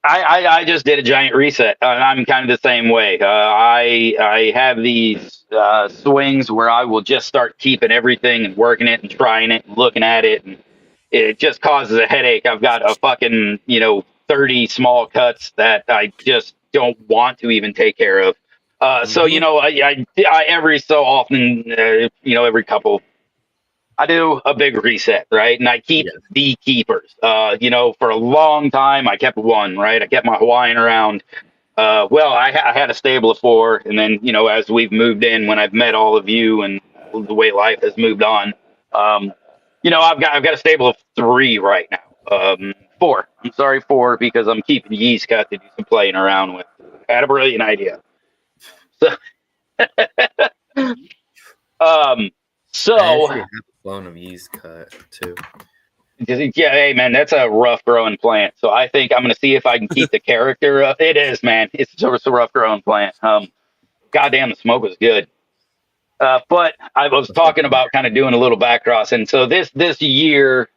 I just did a giant reset. I'm kind of the same way. I have these swings where I will just start keeping everything and working it and trying it and looking at it, and it just causes a headache. I've got a fucking 30 small cuts that I just don't want to even take care of. So I every so often, every couple, I do a big reset, right? And I keep the keepers. For a long time, I kept one, right? I kept my Hawaiian around. I had a stable of 4, and then as we've moved in, when I've met all of you, and the way life has moved on, I've got a stable of 3 right now. 4. I'm sorry, 4 because I'm keeping yeast cut to do some playing around with. I had a brilliant idea. So. I actually have a clone of yeast cut too. Yeah, hey man, that's a rough growing plant. So I think I'm gonna see if I can keep the character up. It is, man. It's a rough growing plant. Goddamn, the smoke was good. But I was talking about kind of doing a little back cross, and so this year,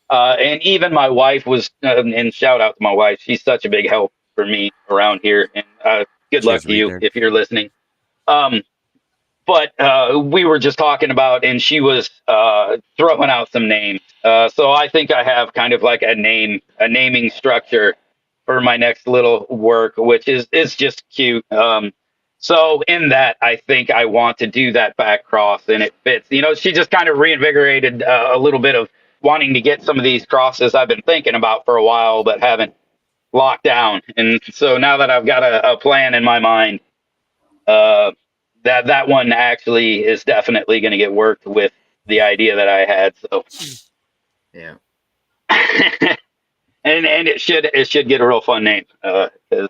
and even my wife was, and shout out to my wife. She's such a big help for me around here, and good luck to you if you're listening. But we were just talking about, and she was throwing out some names. So I think I have kind of like a naming structure for my next little work, which is just cute. So in that, I think I want to do that back cross, and it fits. She just kind of reinvigorated a little bit of wanting to get some of these crosses I've been thinking about for a while, but haven't locked down. And so now that I've got a plan in my mind, that one actually is definitely going to get worked with the idea that I had. So yeah, and it should get a real fun name because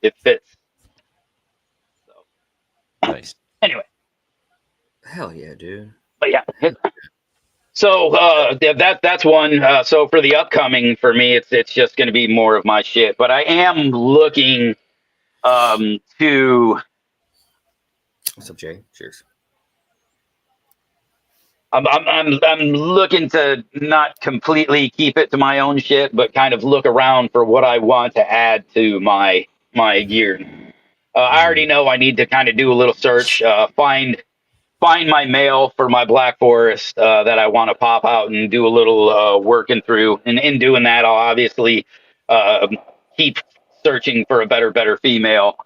it fits. So Nice. Anyway, hell yeah, dude. But yeah. So that's one. So for the upcoming, for me, it's just going to be more of my shit. But I am looking to. What's up, Jay? Cheers. I'm looking to not completely keep it to my own shit, but kind of look around for what I want to add to my gear. I already know I need to kind of do a little search, find my mail for my Black Forest that I want to pop out and do a little working through. And in doing that, I'll obviously keep searching for a better female.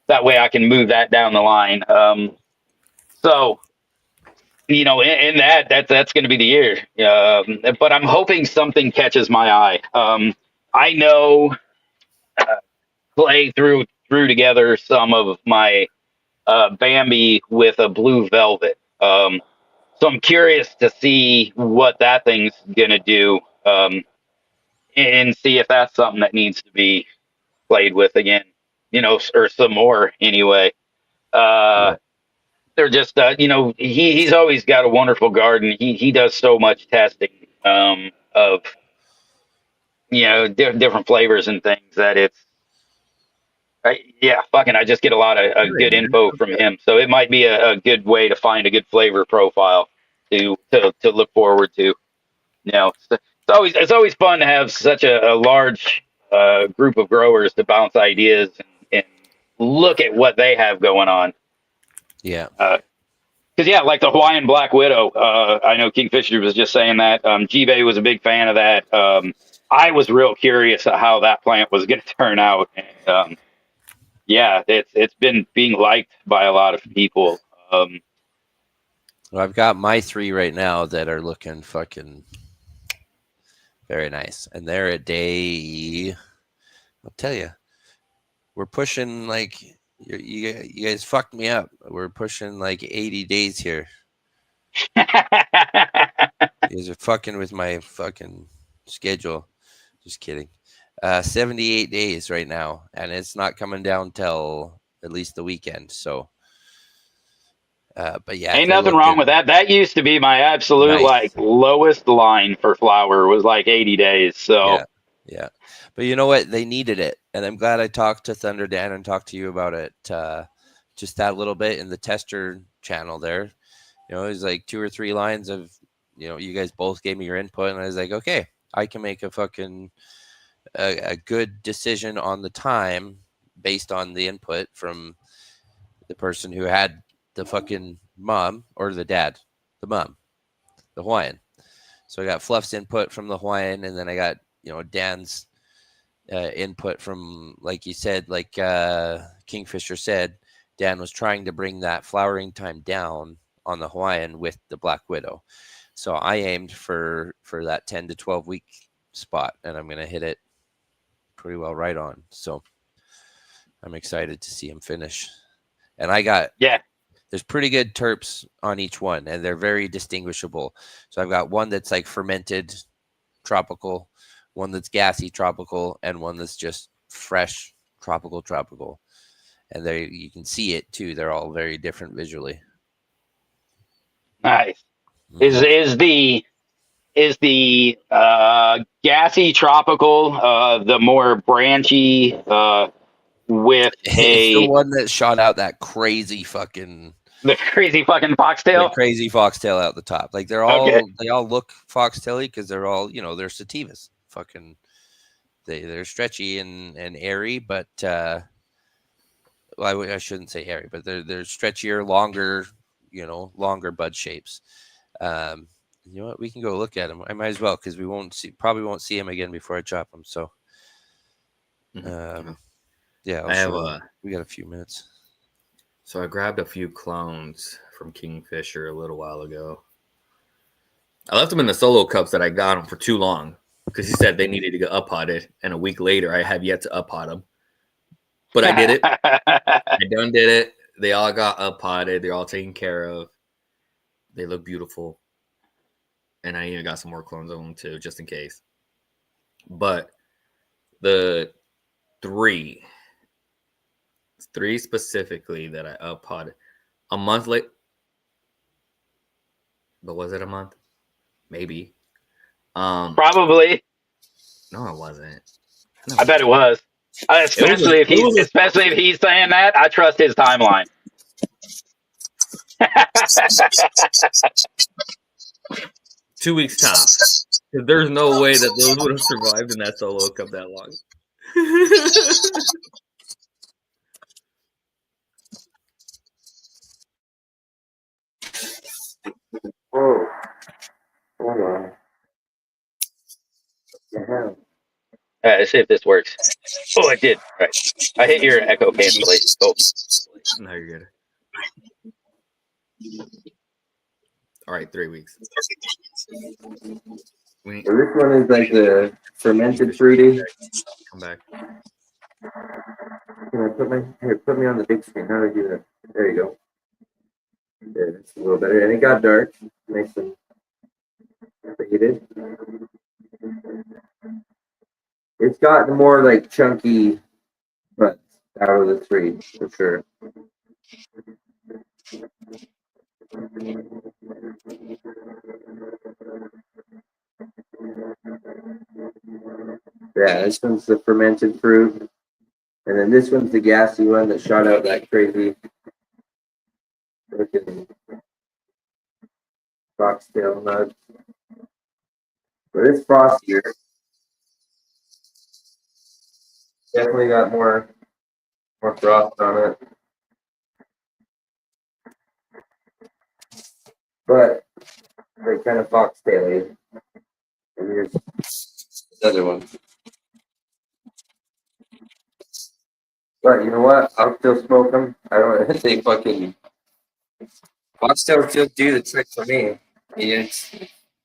That way I can move that down the line. So, in that's going to be the year. But I'm hoping something catches my eye. I know Clay threw together some of my Bambi with a blue velvet. So I'm curious to see what that thing's gonna do, and see if that's something that needs to be played with again, or some more anyway. Yeah. They're just, he's always got a wonderful garden. He does so much testing of different flavors and things that yeah, fucking, I just get a lot of Really, good man? info from Okay. him. So it might be a good way to find a good flavor profile to look forward to. It's always fun to have such a large group of growers to bounce ideas and look at what they have going on. Yeah. Because yeah, like the Hawaiian Black Widow, I know Kingfisher was just saying that. G-Bay was a big fan of that. I was real curious of how that plant was going to turn out, and yeah, it's been being liked by a lot of people. Well, I've got my 3 right now that are looking fucking very nice, and they're at day. I'll tell you, we're pushing like you guys fucked me up. We're pushing like 80 days here. You guys are fucking with my fucking schedule. Just kidding. 78 days right now, and it's not coming down till at least the weekend. So, but yeah, Ain't they're nothing wrong looking with that. That used to be my absolute nice. lowest line for flower was like 80 days. So Yeah, yeah. But you know what? They needed it, and I'm glad I talked to Thunder Dan and talked to you about it. Just that little bit in the tester channel there. It was like 2 or 3 lines of, you guys both gave me your input, and I was like, okay, I can make a fucking a good decision on the time based on the input from the person who had the fucking mom or the dad, the mom, the Hawaiian. So I got Fluff's input from the Hawaiian, and then I got Dan's input from, like you said, like Kingfisher said, Dan was trying to bring that flowering time down on the Hawaiian with the Black Widow. So I aimed for that 10 to 12 week spot, and I'm going to hit it pretty well right on. So I'm excited to see him finish. And I got, yeah, there's pretty good terps on each one, and they're very distinguishable. So I've got one that's like fermented tropical, one that's gassy tropical, and one that's just fresh tropical. And there you can see it too. They're all very different visually. nice. Mm-hmm. Is the gassy tropical the more branchy with It's the a one that shot out that crazy fucking the crazy fucking the foxtail? crazy foxtail out the top. Like they all look foxtaily because they're all they're sativas. Fucking they're stretchy and airy, but well, I shouldn't say airy, but they're stretchier, longer, longer bud shapes. You know what? We can go look at them. I might as well because we probably won't see him again before I chop them. So, yeah, I have we got a few minutes. So I grabbed a few clones from Kingfisher a little while ago. I left them in the solo cups that I got them for too long because he said they needed to get up-potted, and a week later I have yet to up-pot them. But I did it. I done did it. They all got up-potted. They're all taken care of. They look beautiful. And I even got some more clones of them too, just in case. But the three specifically that I up-potted a month late. But was it a month? Maybe. Probably. No, it wasn't. No. I bet it was. Especially if he's saying that, I trust his timeline. 2 weeks tops. There's no way that those would have survived in that solo cup that long. Oh, hold on. Let's see if this works. Oh, it did. Right. I hit your echo cancellation. Oh. No, you're good. All right, 3 weeks. We So this one is like the fermented fruity. come back. Can I put me on the big screen? How do I do that? There you go. There, it's a little better. And it got dark. Nice and faded. It's got the more like chunky buds out of the three for sure. Yeah, this one's the fermented fruit. And then this one's the gassy one that shot out that crazy freaking foxtail nut. But it's frostier. Definitely got more frost on it. But they're kind of foxtaily. And here's the other one. But you know what? I'll still smoke them. I don't they fucking foxtail still do the trick for me. Yeah, it's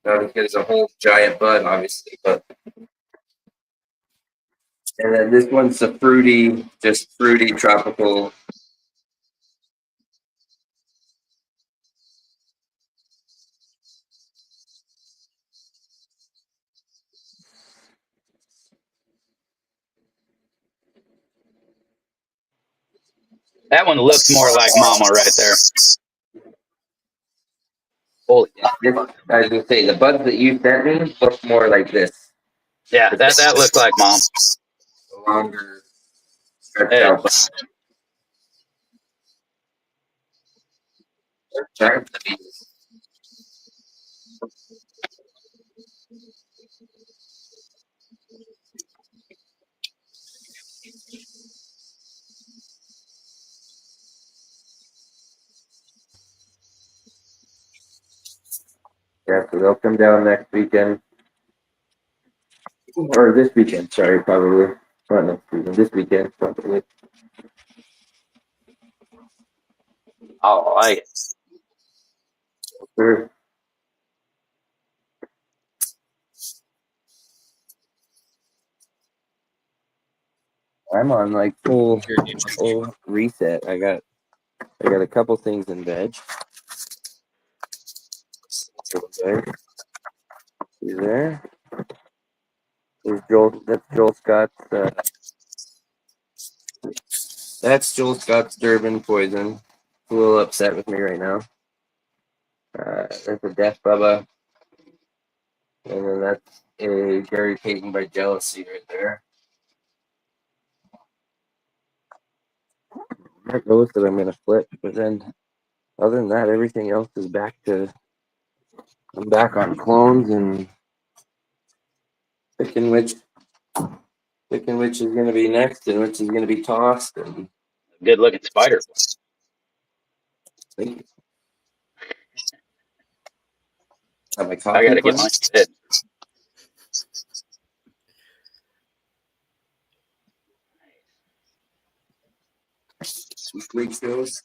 not as good as a whole giant bud, obviously, but and then this one's a fruity, just fruity tropical. That one looks more like Mama right there. Holy This, I was gonna say the buds that you sent me look more like this. yeah, that looks like Mom. The longer stretched Hey. out buds. They're giant to be. Yeah, so they'll come down next weekend. Or this weekend, sorry, probably. Not next weekend, this weekend, probably. Oh, I like it. Sure. I'm on like full reset. I got a couple things in veg. See there? There's Joel. That's Joel Scott's. That's Joel Scott's Durban poison. A little upset with me right now. There's a Death Bubba, and then that's a Gary Payton by Jealousy right there. That goes that I'm gonna flip, but then other than that, everything else is back to. I'm back on clones and picking which is gonna be next and which is gonna be tossed and. Good looking spider. Thank you. Have my I coffee. gotta get mine fit. Some sleep skills.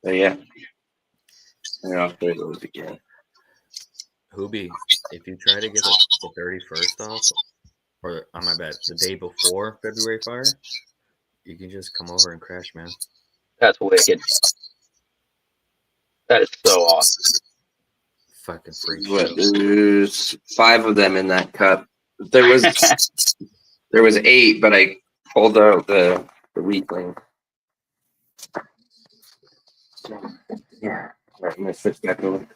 But yeah. And I'll play those again. Hoobie, if you try to get the 31st off, or on my bad, the day before February fire, you can just come over and crash, man. That's wicked. That is so awesome. Fucking freak. What, there's 5 of them in that cup. There was 8, but I pulled out the weakling. So, yeah. All right, I'm gonna switch back over.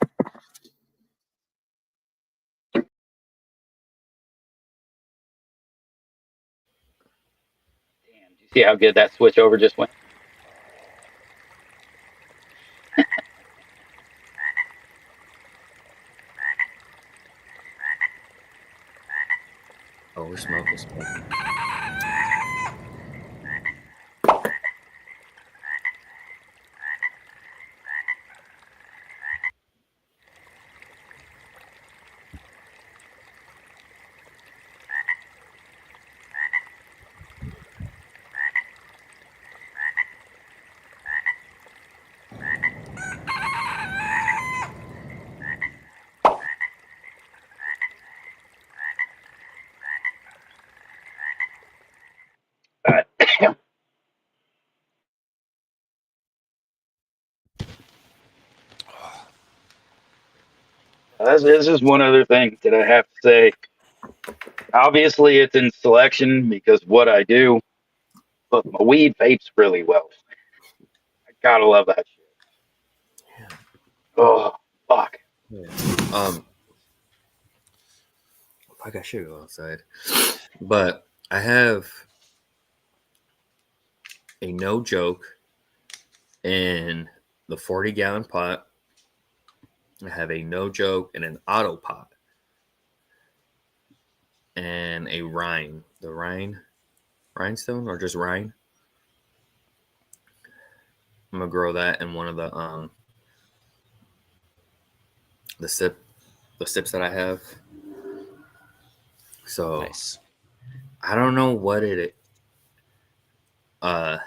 See how good that switch over just went? Oh, we're smoking. this is one other thing that I have to say. Obviously, it's in selection because what I do, but my weed vapes really well. I gotta love that shit. Oh, fuck. Yeah. Fuck, I should go outside. But I have a no joke in the 40-gallon pot. I have a no joke in an auto pot. And a rind. The rhinestone or just rind. I'm gonna grow that in one of the sips that I have. So Nice. I don't know what it how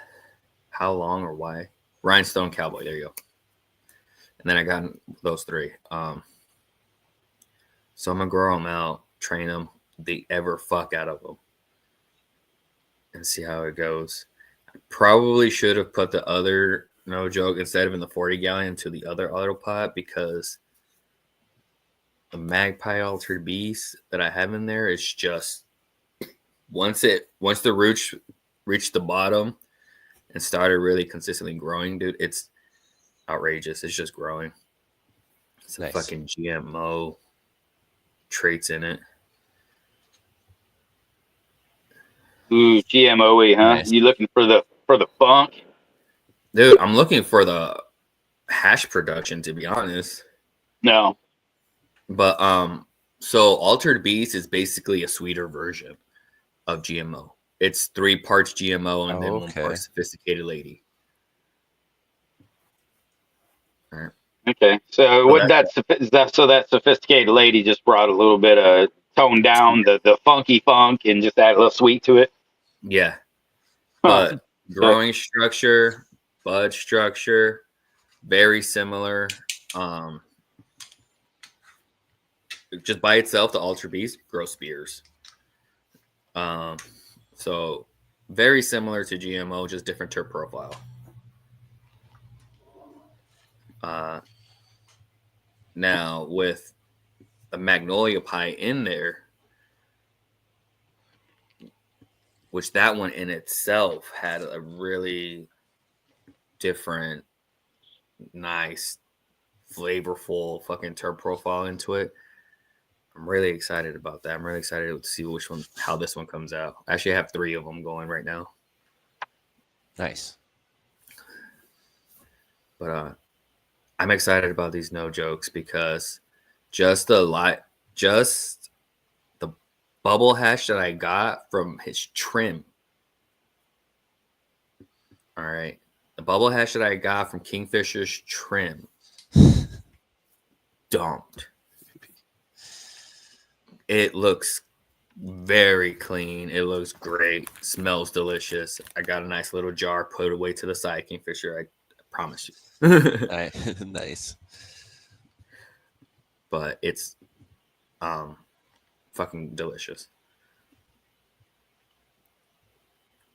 long or why. Rhinestone Cowboy, there you go. And then I got those three. So I'm gonna grow them out, train them, the ever fuck out of them, and see how it goes. I probably should have put the other no joke instead of in the 40-gallon into the other auto pot because the Magpie Altered Beast that I have in there is just once the roots reached the bottom and started really consistently growing, dude, it's outrageous. It's just growing. It's Nice. a fucking GMO traits in it. Ooh, GMOE, huh? Nice. You looking for the funk? Dude, I'm looking for the hash production, to be honest. No. But so Altered Beast is basically a sweeter version of GMO. It's 3 parts GMO and then 1 Okay. part sophisticated lady. All right. Okay. So what that sophisticated lady just brought a little bit of tone down the funky funk and just add a little sweet to it. Yeah. Huh. But growing structure, bud structure, very similar. Just by itself, the Ultra Beast grows spears. So very similar to GMO, just different terp profile. Now with the Magnolia Pie in there, which that one in itself had a really different, nice, flavorful fucking terp profile into it. I'm really excited about that. I'm really excited to see how this one comes out. Actually, I have 3 of them going right now. Nice. But I'm excited about these no jokes because just the bubble hash that I got from his trim. All right. The bubble hash that I got from Kingfisher's trim dumped. It looks very clean. It looks great. Smells delicious. I got a nice little jar put away to the side, Kingfisher. I promise you. Nice. But it's fucking delicious.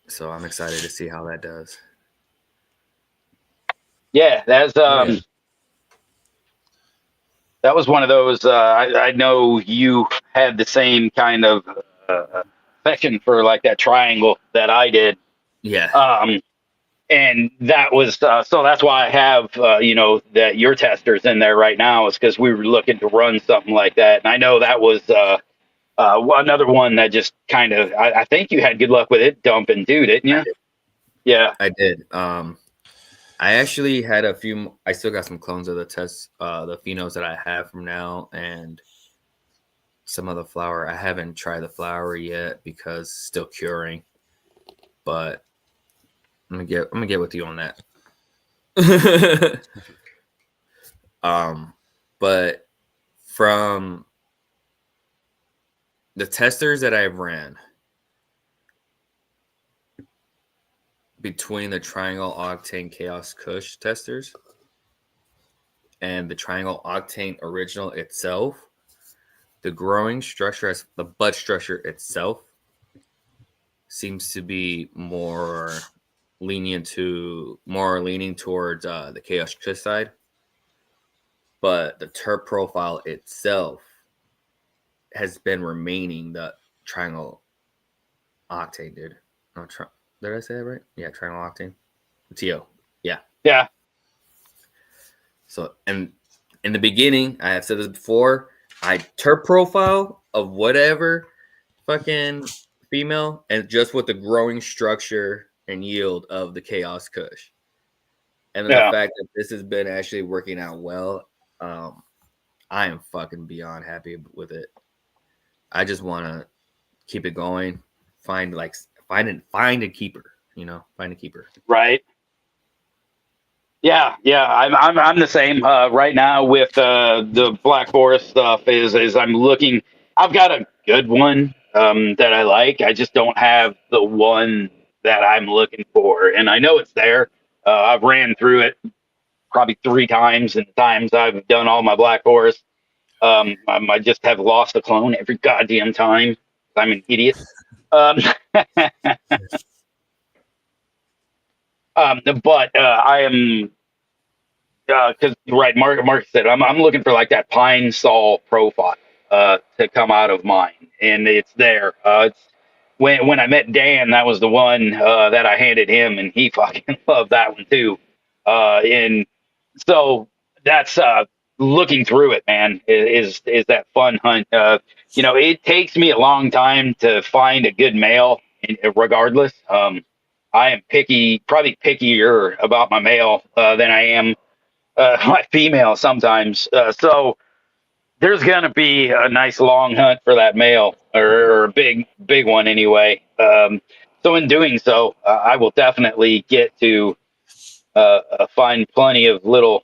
So I'm excited to see how that does. Yeah, that's that was one of those. I know you had the same kind of affection for like that triangle that I did. Yeah. And that was so that's why I have that your testers in there right now is because we were looking to run something like that, and I know that was another one that just kind of I think you had good luck with it dumping, dude, didn't you? Yeah, I did. I actually had a few. I still got some clones of the phenos that I have from now, and some of the flower. I haven't tried the flower yet because still curing. But I'm gonna get with you on that. But from the testers that I've ran between the Triangle Octane Chaos Kush testers and the Triangle Octane Original itself, the growing structure, as the bud structure itself, seems to be more leaning towards the Chaos Kush side. but the terp profile itself has been remaining the triangle octane, dude. Oh, did I say that right? Yeah, triangle octane. TO. Yeah. Yeah. So, and in the beginning, I have said this before, I terp profile of whatever fucking female, and just with the growing structure and yield of the Chaos Kush. And then the fact that this has been actually working out well, I am fucking beyond happy with it. I just want to keep it going. Find a keeper. Find a keeper. Right. Yeah. I'm the same right now with the Black Forest stuff. Is I'm looking. I've got a good one that I like. I just don't have the one that I'm looking for, and I know it's there. I've ran through it probably 3 times, and the times I've done all my Black Forest. I just have lost a clone every goddamn time. I'm an idiot. But I am because right, Mark said I'm looking for like that pine sol profile to come out of mine, and it's there. It's when I met Dan, that was the one that I handed him, and he fucking loved that one too. And so that's looking through it, man. Is that fun hunt? It takes me a long time to find a good male, regardless. I am picky, probably pickier about my male than I am my female sometimes. So there's gonna be a nice long hunt for that male, or a big one anyway. So in doing so, I will definitely get to find plenty of little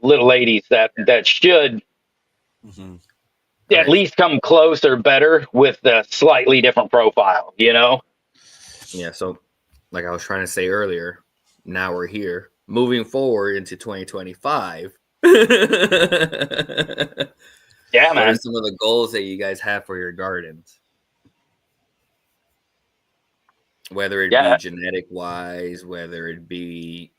ladies that should Mhm. at least come close or better with a slightly different profile. Yeah. So, like I was trying to say earlier, now we're here. Moving forward into 2025. Yeah, What man. are some of the goals that you guys have for your gardens? Whether it be genetic wise, whether it be,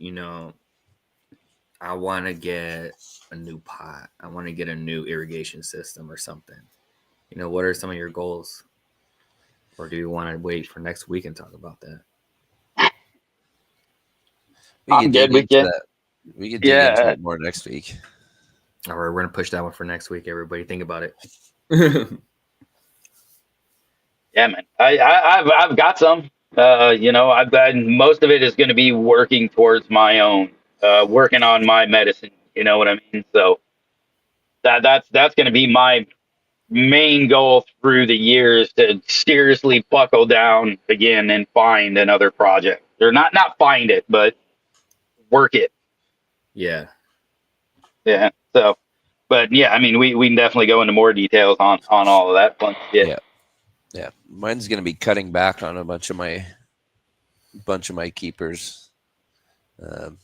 I want to get a new pot. I want to get a new irrigation system or something. What are some of your goals? Or do you want to wait for next week and talk about that? I'm good. We could dig into it more next week. All right, we're gonna push that one for next week. Everybody, think about it. Yeah, man. I've got some. I've got most of it is going to be working towards my own, working on my medicine. You know what I mean? So that's going to be my main goal through the years, to seriously buckle down again and find another project, or not find it, but work it. Yeah. So, but yeah, I mean, we can definitely go into more details on all of that fun shit. Yeah. Mine's gonna be cutting back on a bunch of my keepers. But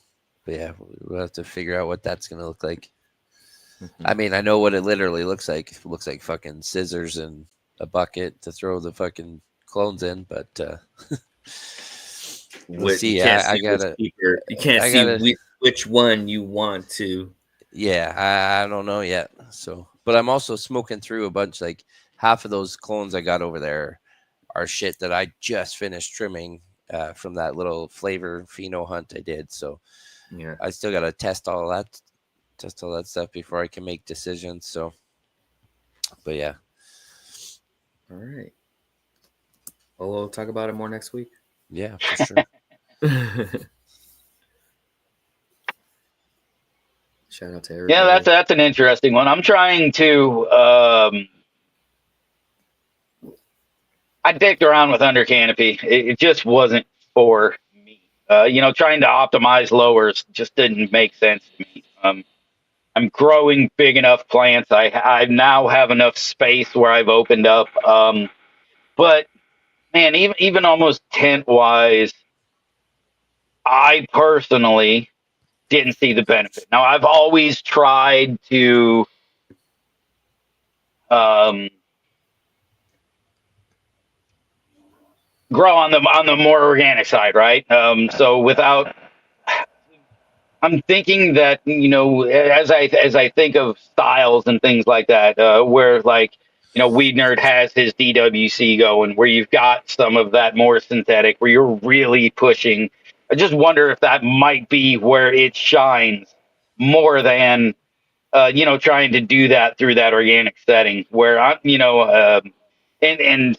yeah, we'll have to figure out what that's gonna look like. I mean, I know what it literally looks like. It looks like fucking scissors and a bucket to throw the fucking clones in, but we'll see. I gotta. You can't see which one you want to. Yeah, I don't know yet. So, but I'm also smoking through a bunch. Like half of those clones I got over there are shit that I just finished trimming from that little flavor pheno hunt I did. So, yeah, I still gotta test all that stuff before I can make decisions. So, but yeah. All right. Well, we'll talk about it more next week. Yeah, for sure. Shout out to everybody. Yeah, that's an interesting one. I'm trying to. I dicked around with under canopy. It just wasn't for me. Trying to optimize lowers just didn't make sense to me. I'm growing big enough plants. I now have enough space where I've opened up. But man, even almost tent wise, I personally didn't see the benefit. Now I've always tried to grow on the more organic side, right? So without I'm thinking that, as I think of styles and things like that, where like, Weed Nerd has his DWC going, where you've got some of that more synthetic, where you're really pushing. I just wonder if that might be where it shines more than, trying to do that through that organic setting, where I'm, and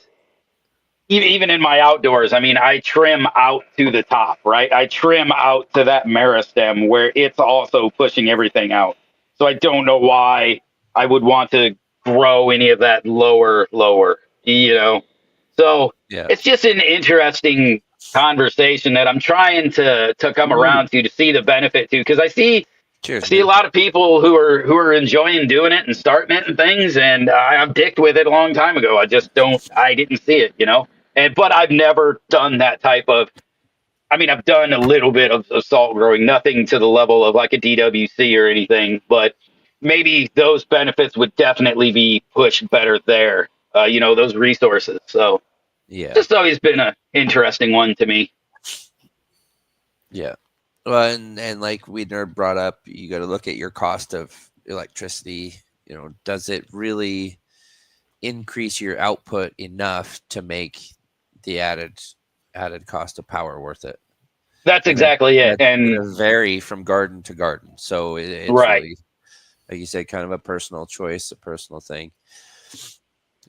even in my outdoors, I mean, I trim out to the top, right? I trim out to that meristem where it's also pushing everything out. So I don't know why I would want to grow any of that lower, you know? So Yeah. it's just an interesting conversation that I'm trying to come around to see the benefit to, because I see Cheers, a man. lot of people who are enjoying doing it and starting it and things, and I've dicked with it a long time ago. I didn't see it. But I've never done that type of. I mean, I've done a little bit of salt growing, nothing to the level of like a DWC or anything, but maybe those benefits would definitely be pushed better there. Those resources. So Yeah. just always been an interesting one to me. Yeah. Well, and like Weed Nerd brought up, you got to look at your cost of electricity. Does it really increase your output enough to make the added cost of power worth it? That's exactly it. That's And going to vary from garden to garden. So it's right. really, like you said, kind of a personal choice, a personal thing.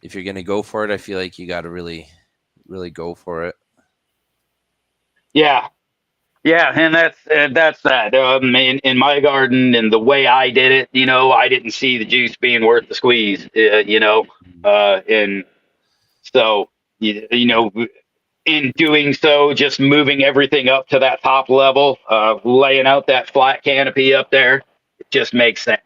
If you're going to go for it, I feel like you got to really, really go for it. Yeah. Yeah, and that's that. In my garden and the way I did it, I didn't see the juice being worth the squeeze. And so in doing so, just moving everything up to that top level, laying out that flat canopy up there, it just makes sense.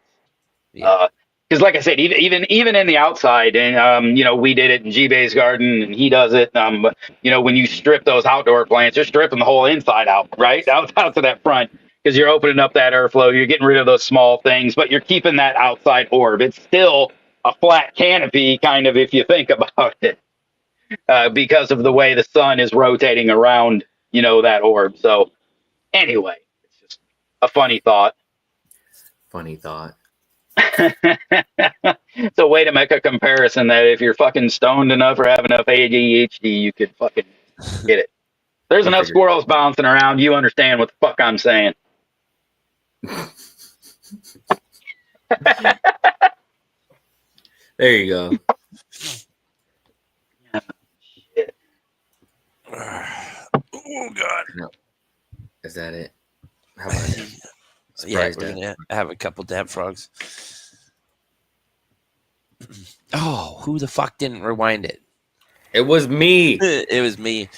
Yeah. Because like I said, even in the outside, and we did it in G-Bay's garden, and he does it. When you strip those outdoor plants, you're stripping the whole inside out, right, out to that front, because you're opening up that airflow. You're getting rid of those small things, but you're keeping that outside orb. It's still a flat canopy, kind of, if you think about it, because of the way the sun is rotating around, that orb. So anyway, it's just a funny thought. Funny thought. It's a way to make a comparison that if you're fucking stoned enough or have enough ADHD, you could fucking get it. There's enough squirrels bouncing around. You understand what the fuck I'm saying. There you go. Oh God. No. Is that it? How about it? Yeah, Surprise we're death. gonna have a couple damn frogs. Oh, who the fuck didn't rewind it? It was me. It was me.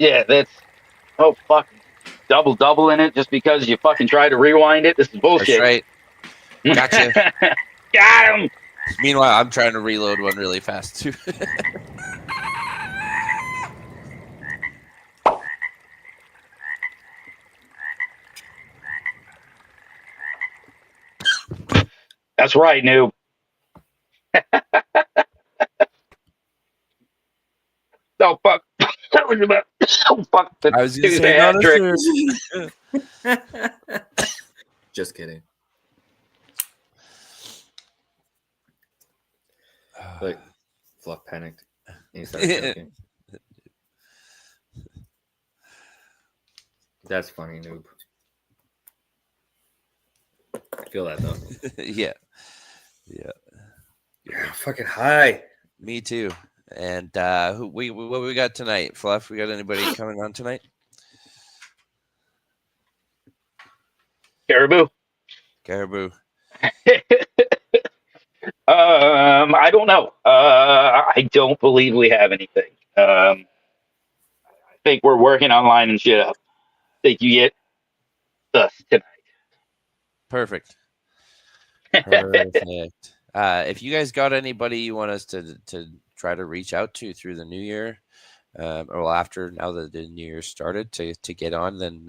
Yeah, that's fuck, double in it just because you fucking tried to rewind it. This is bullshit. That's right. Gotcha. Got him. Meanwhile, I'm trying to reload one really fast too. That's right, noob. Oh fuck. That was about. Oh fuck. I was gonna Tuesday say hat not trick. a Just kidding. Like, Fluff panicked. And he started joking. That's funny, noob. I feel that though. Yeah. Yeah, fucking high. Me too. And what we got tonight, Fluff? We got anybody coming on tonight? Caribou. Caribou. I don't know. I don't believe we have anything. I think we're working on lining shit up. Think you get us tonight. Perfect. Perfect. if you guys got anybody you want us to try to reach out to through the new year, or well, after now that the new year started to get on, then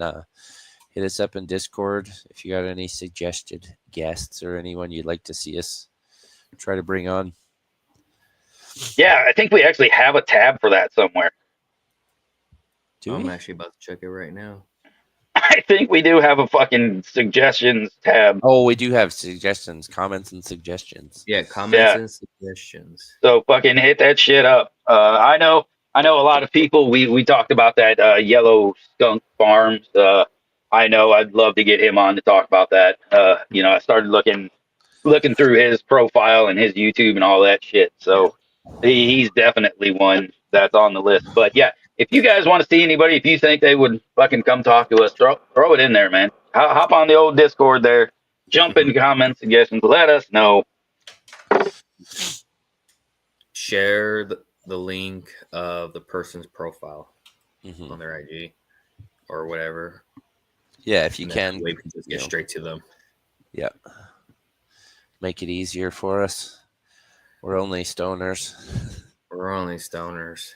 hit us up in Discord if you got any suggested guests or anyone you'd like to see us try to bring on. Yeah, I think we actually have a tab for that somewhere. Do I'm we? actually about to check it right now. I think we do have a fucking suggestions tab. Oh, we do have suggestions, comments, and suggestions. Yeah, comments and suggestions. So fucking hit that shit up. I know a lot of people. We talked about that Yellow Skunk Farms. I know I'd love to get him on to talk about that. I started looking through his profile and his YouTube and all that shit. So he's definitely one that's on the list. But yeah, if you guys want to see anybody, if you think they would fucking come talk to us, throw it in there, man. Hop on the old Discord there. Jump in comments, suggestions. Let us know. Share the link of the person's profile Mhm. on their IG or whatever. Yeah, if you And can, that way we can just get straight to them. yeah, make it easier for us. We're only stoners. We're only stoners.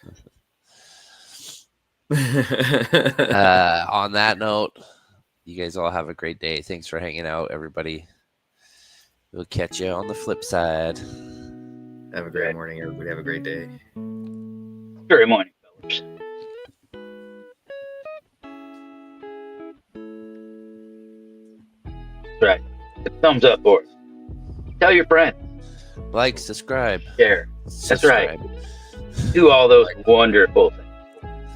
On that note, you guys all have a great day. Thanks for hanging out, everybody. We'll catch you on the flip side. Have a great morning, everybody. Have a great day. Very morning, fellas. That's right. A thumbs up for us. Tell your friends. Like, subscribe. Share. That's right. Subscribe. Do all those wonderful things.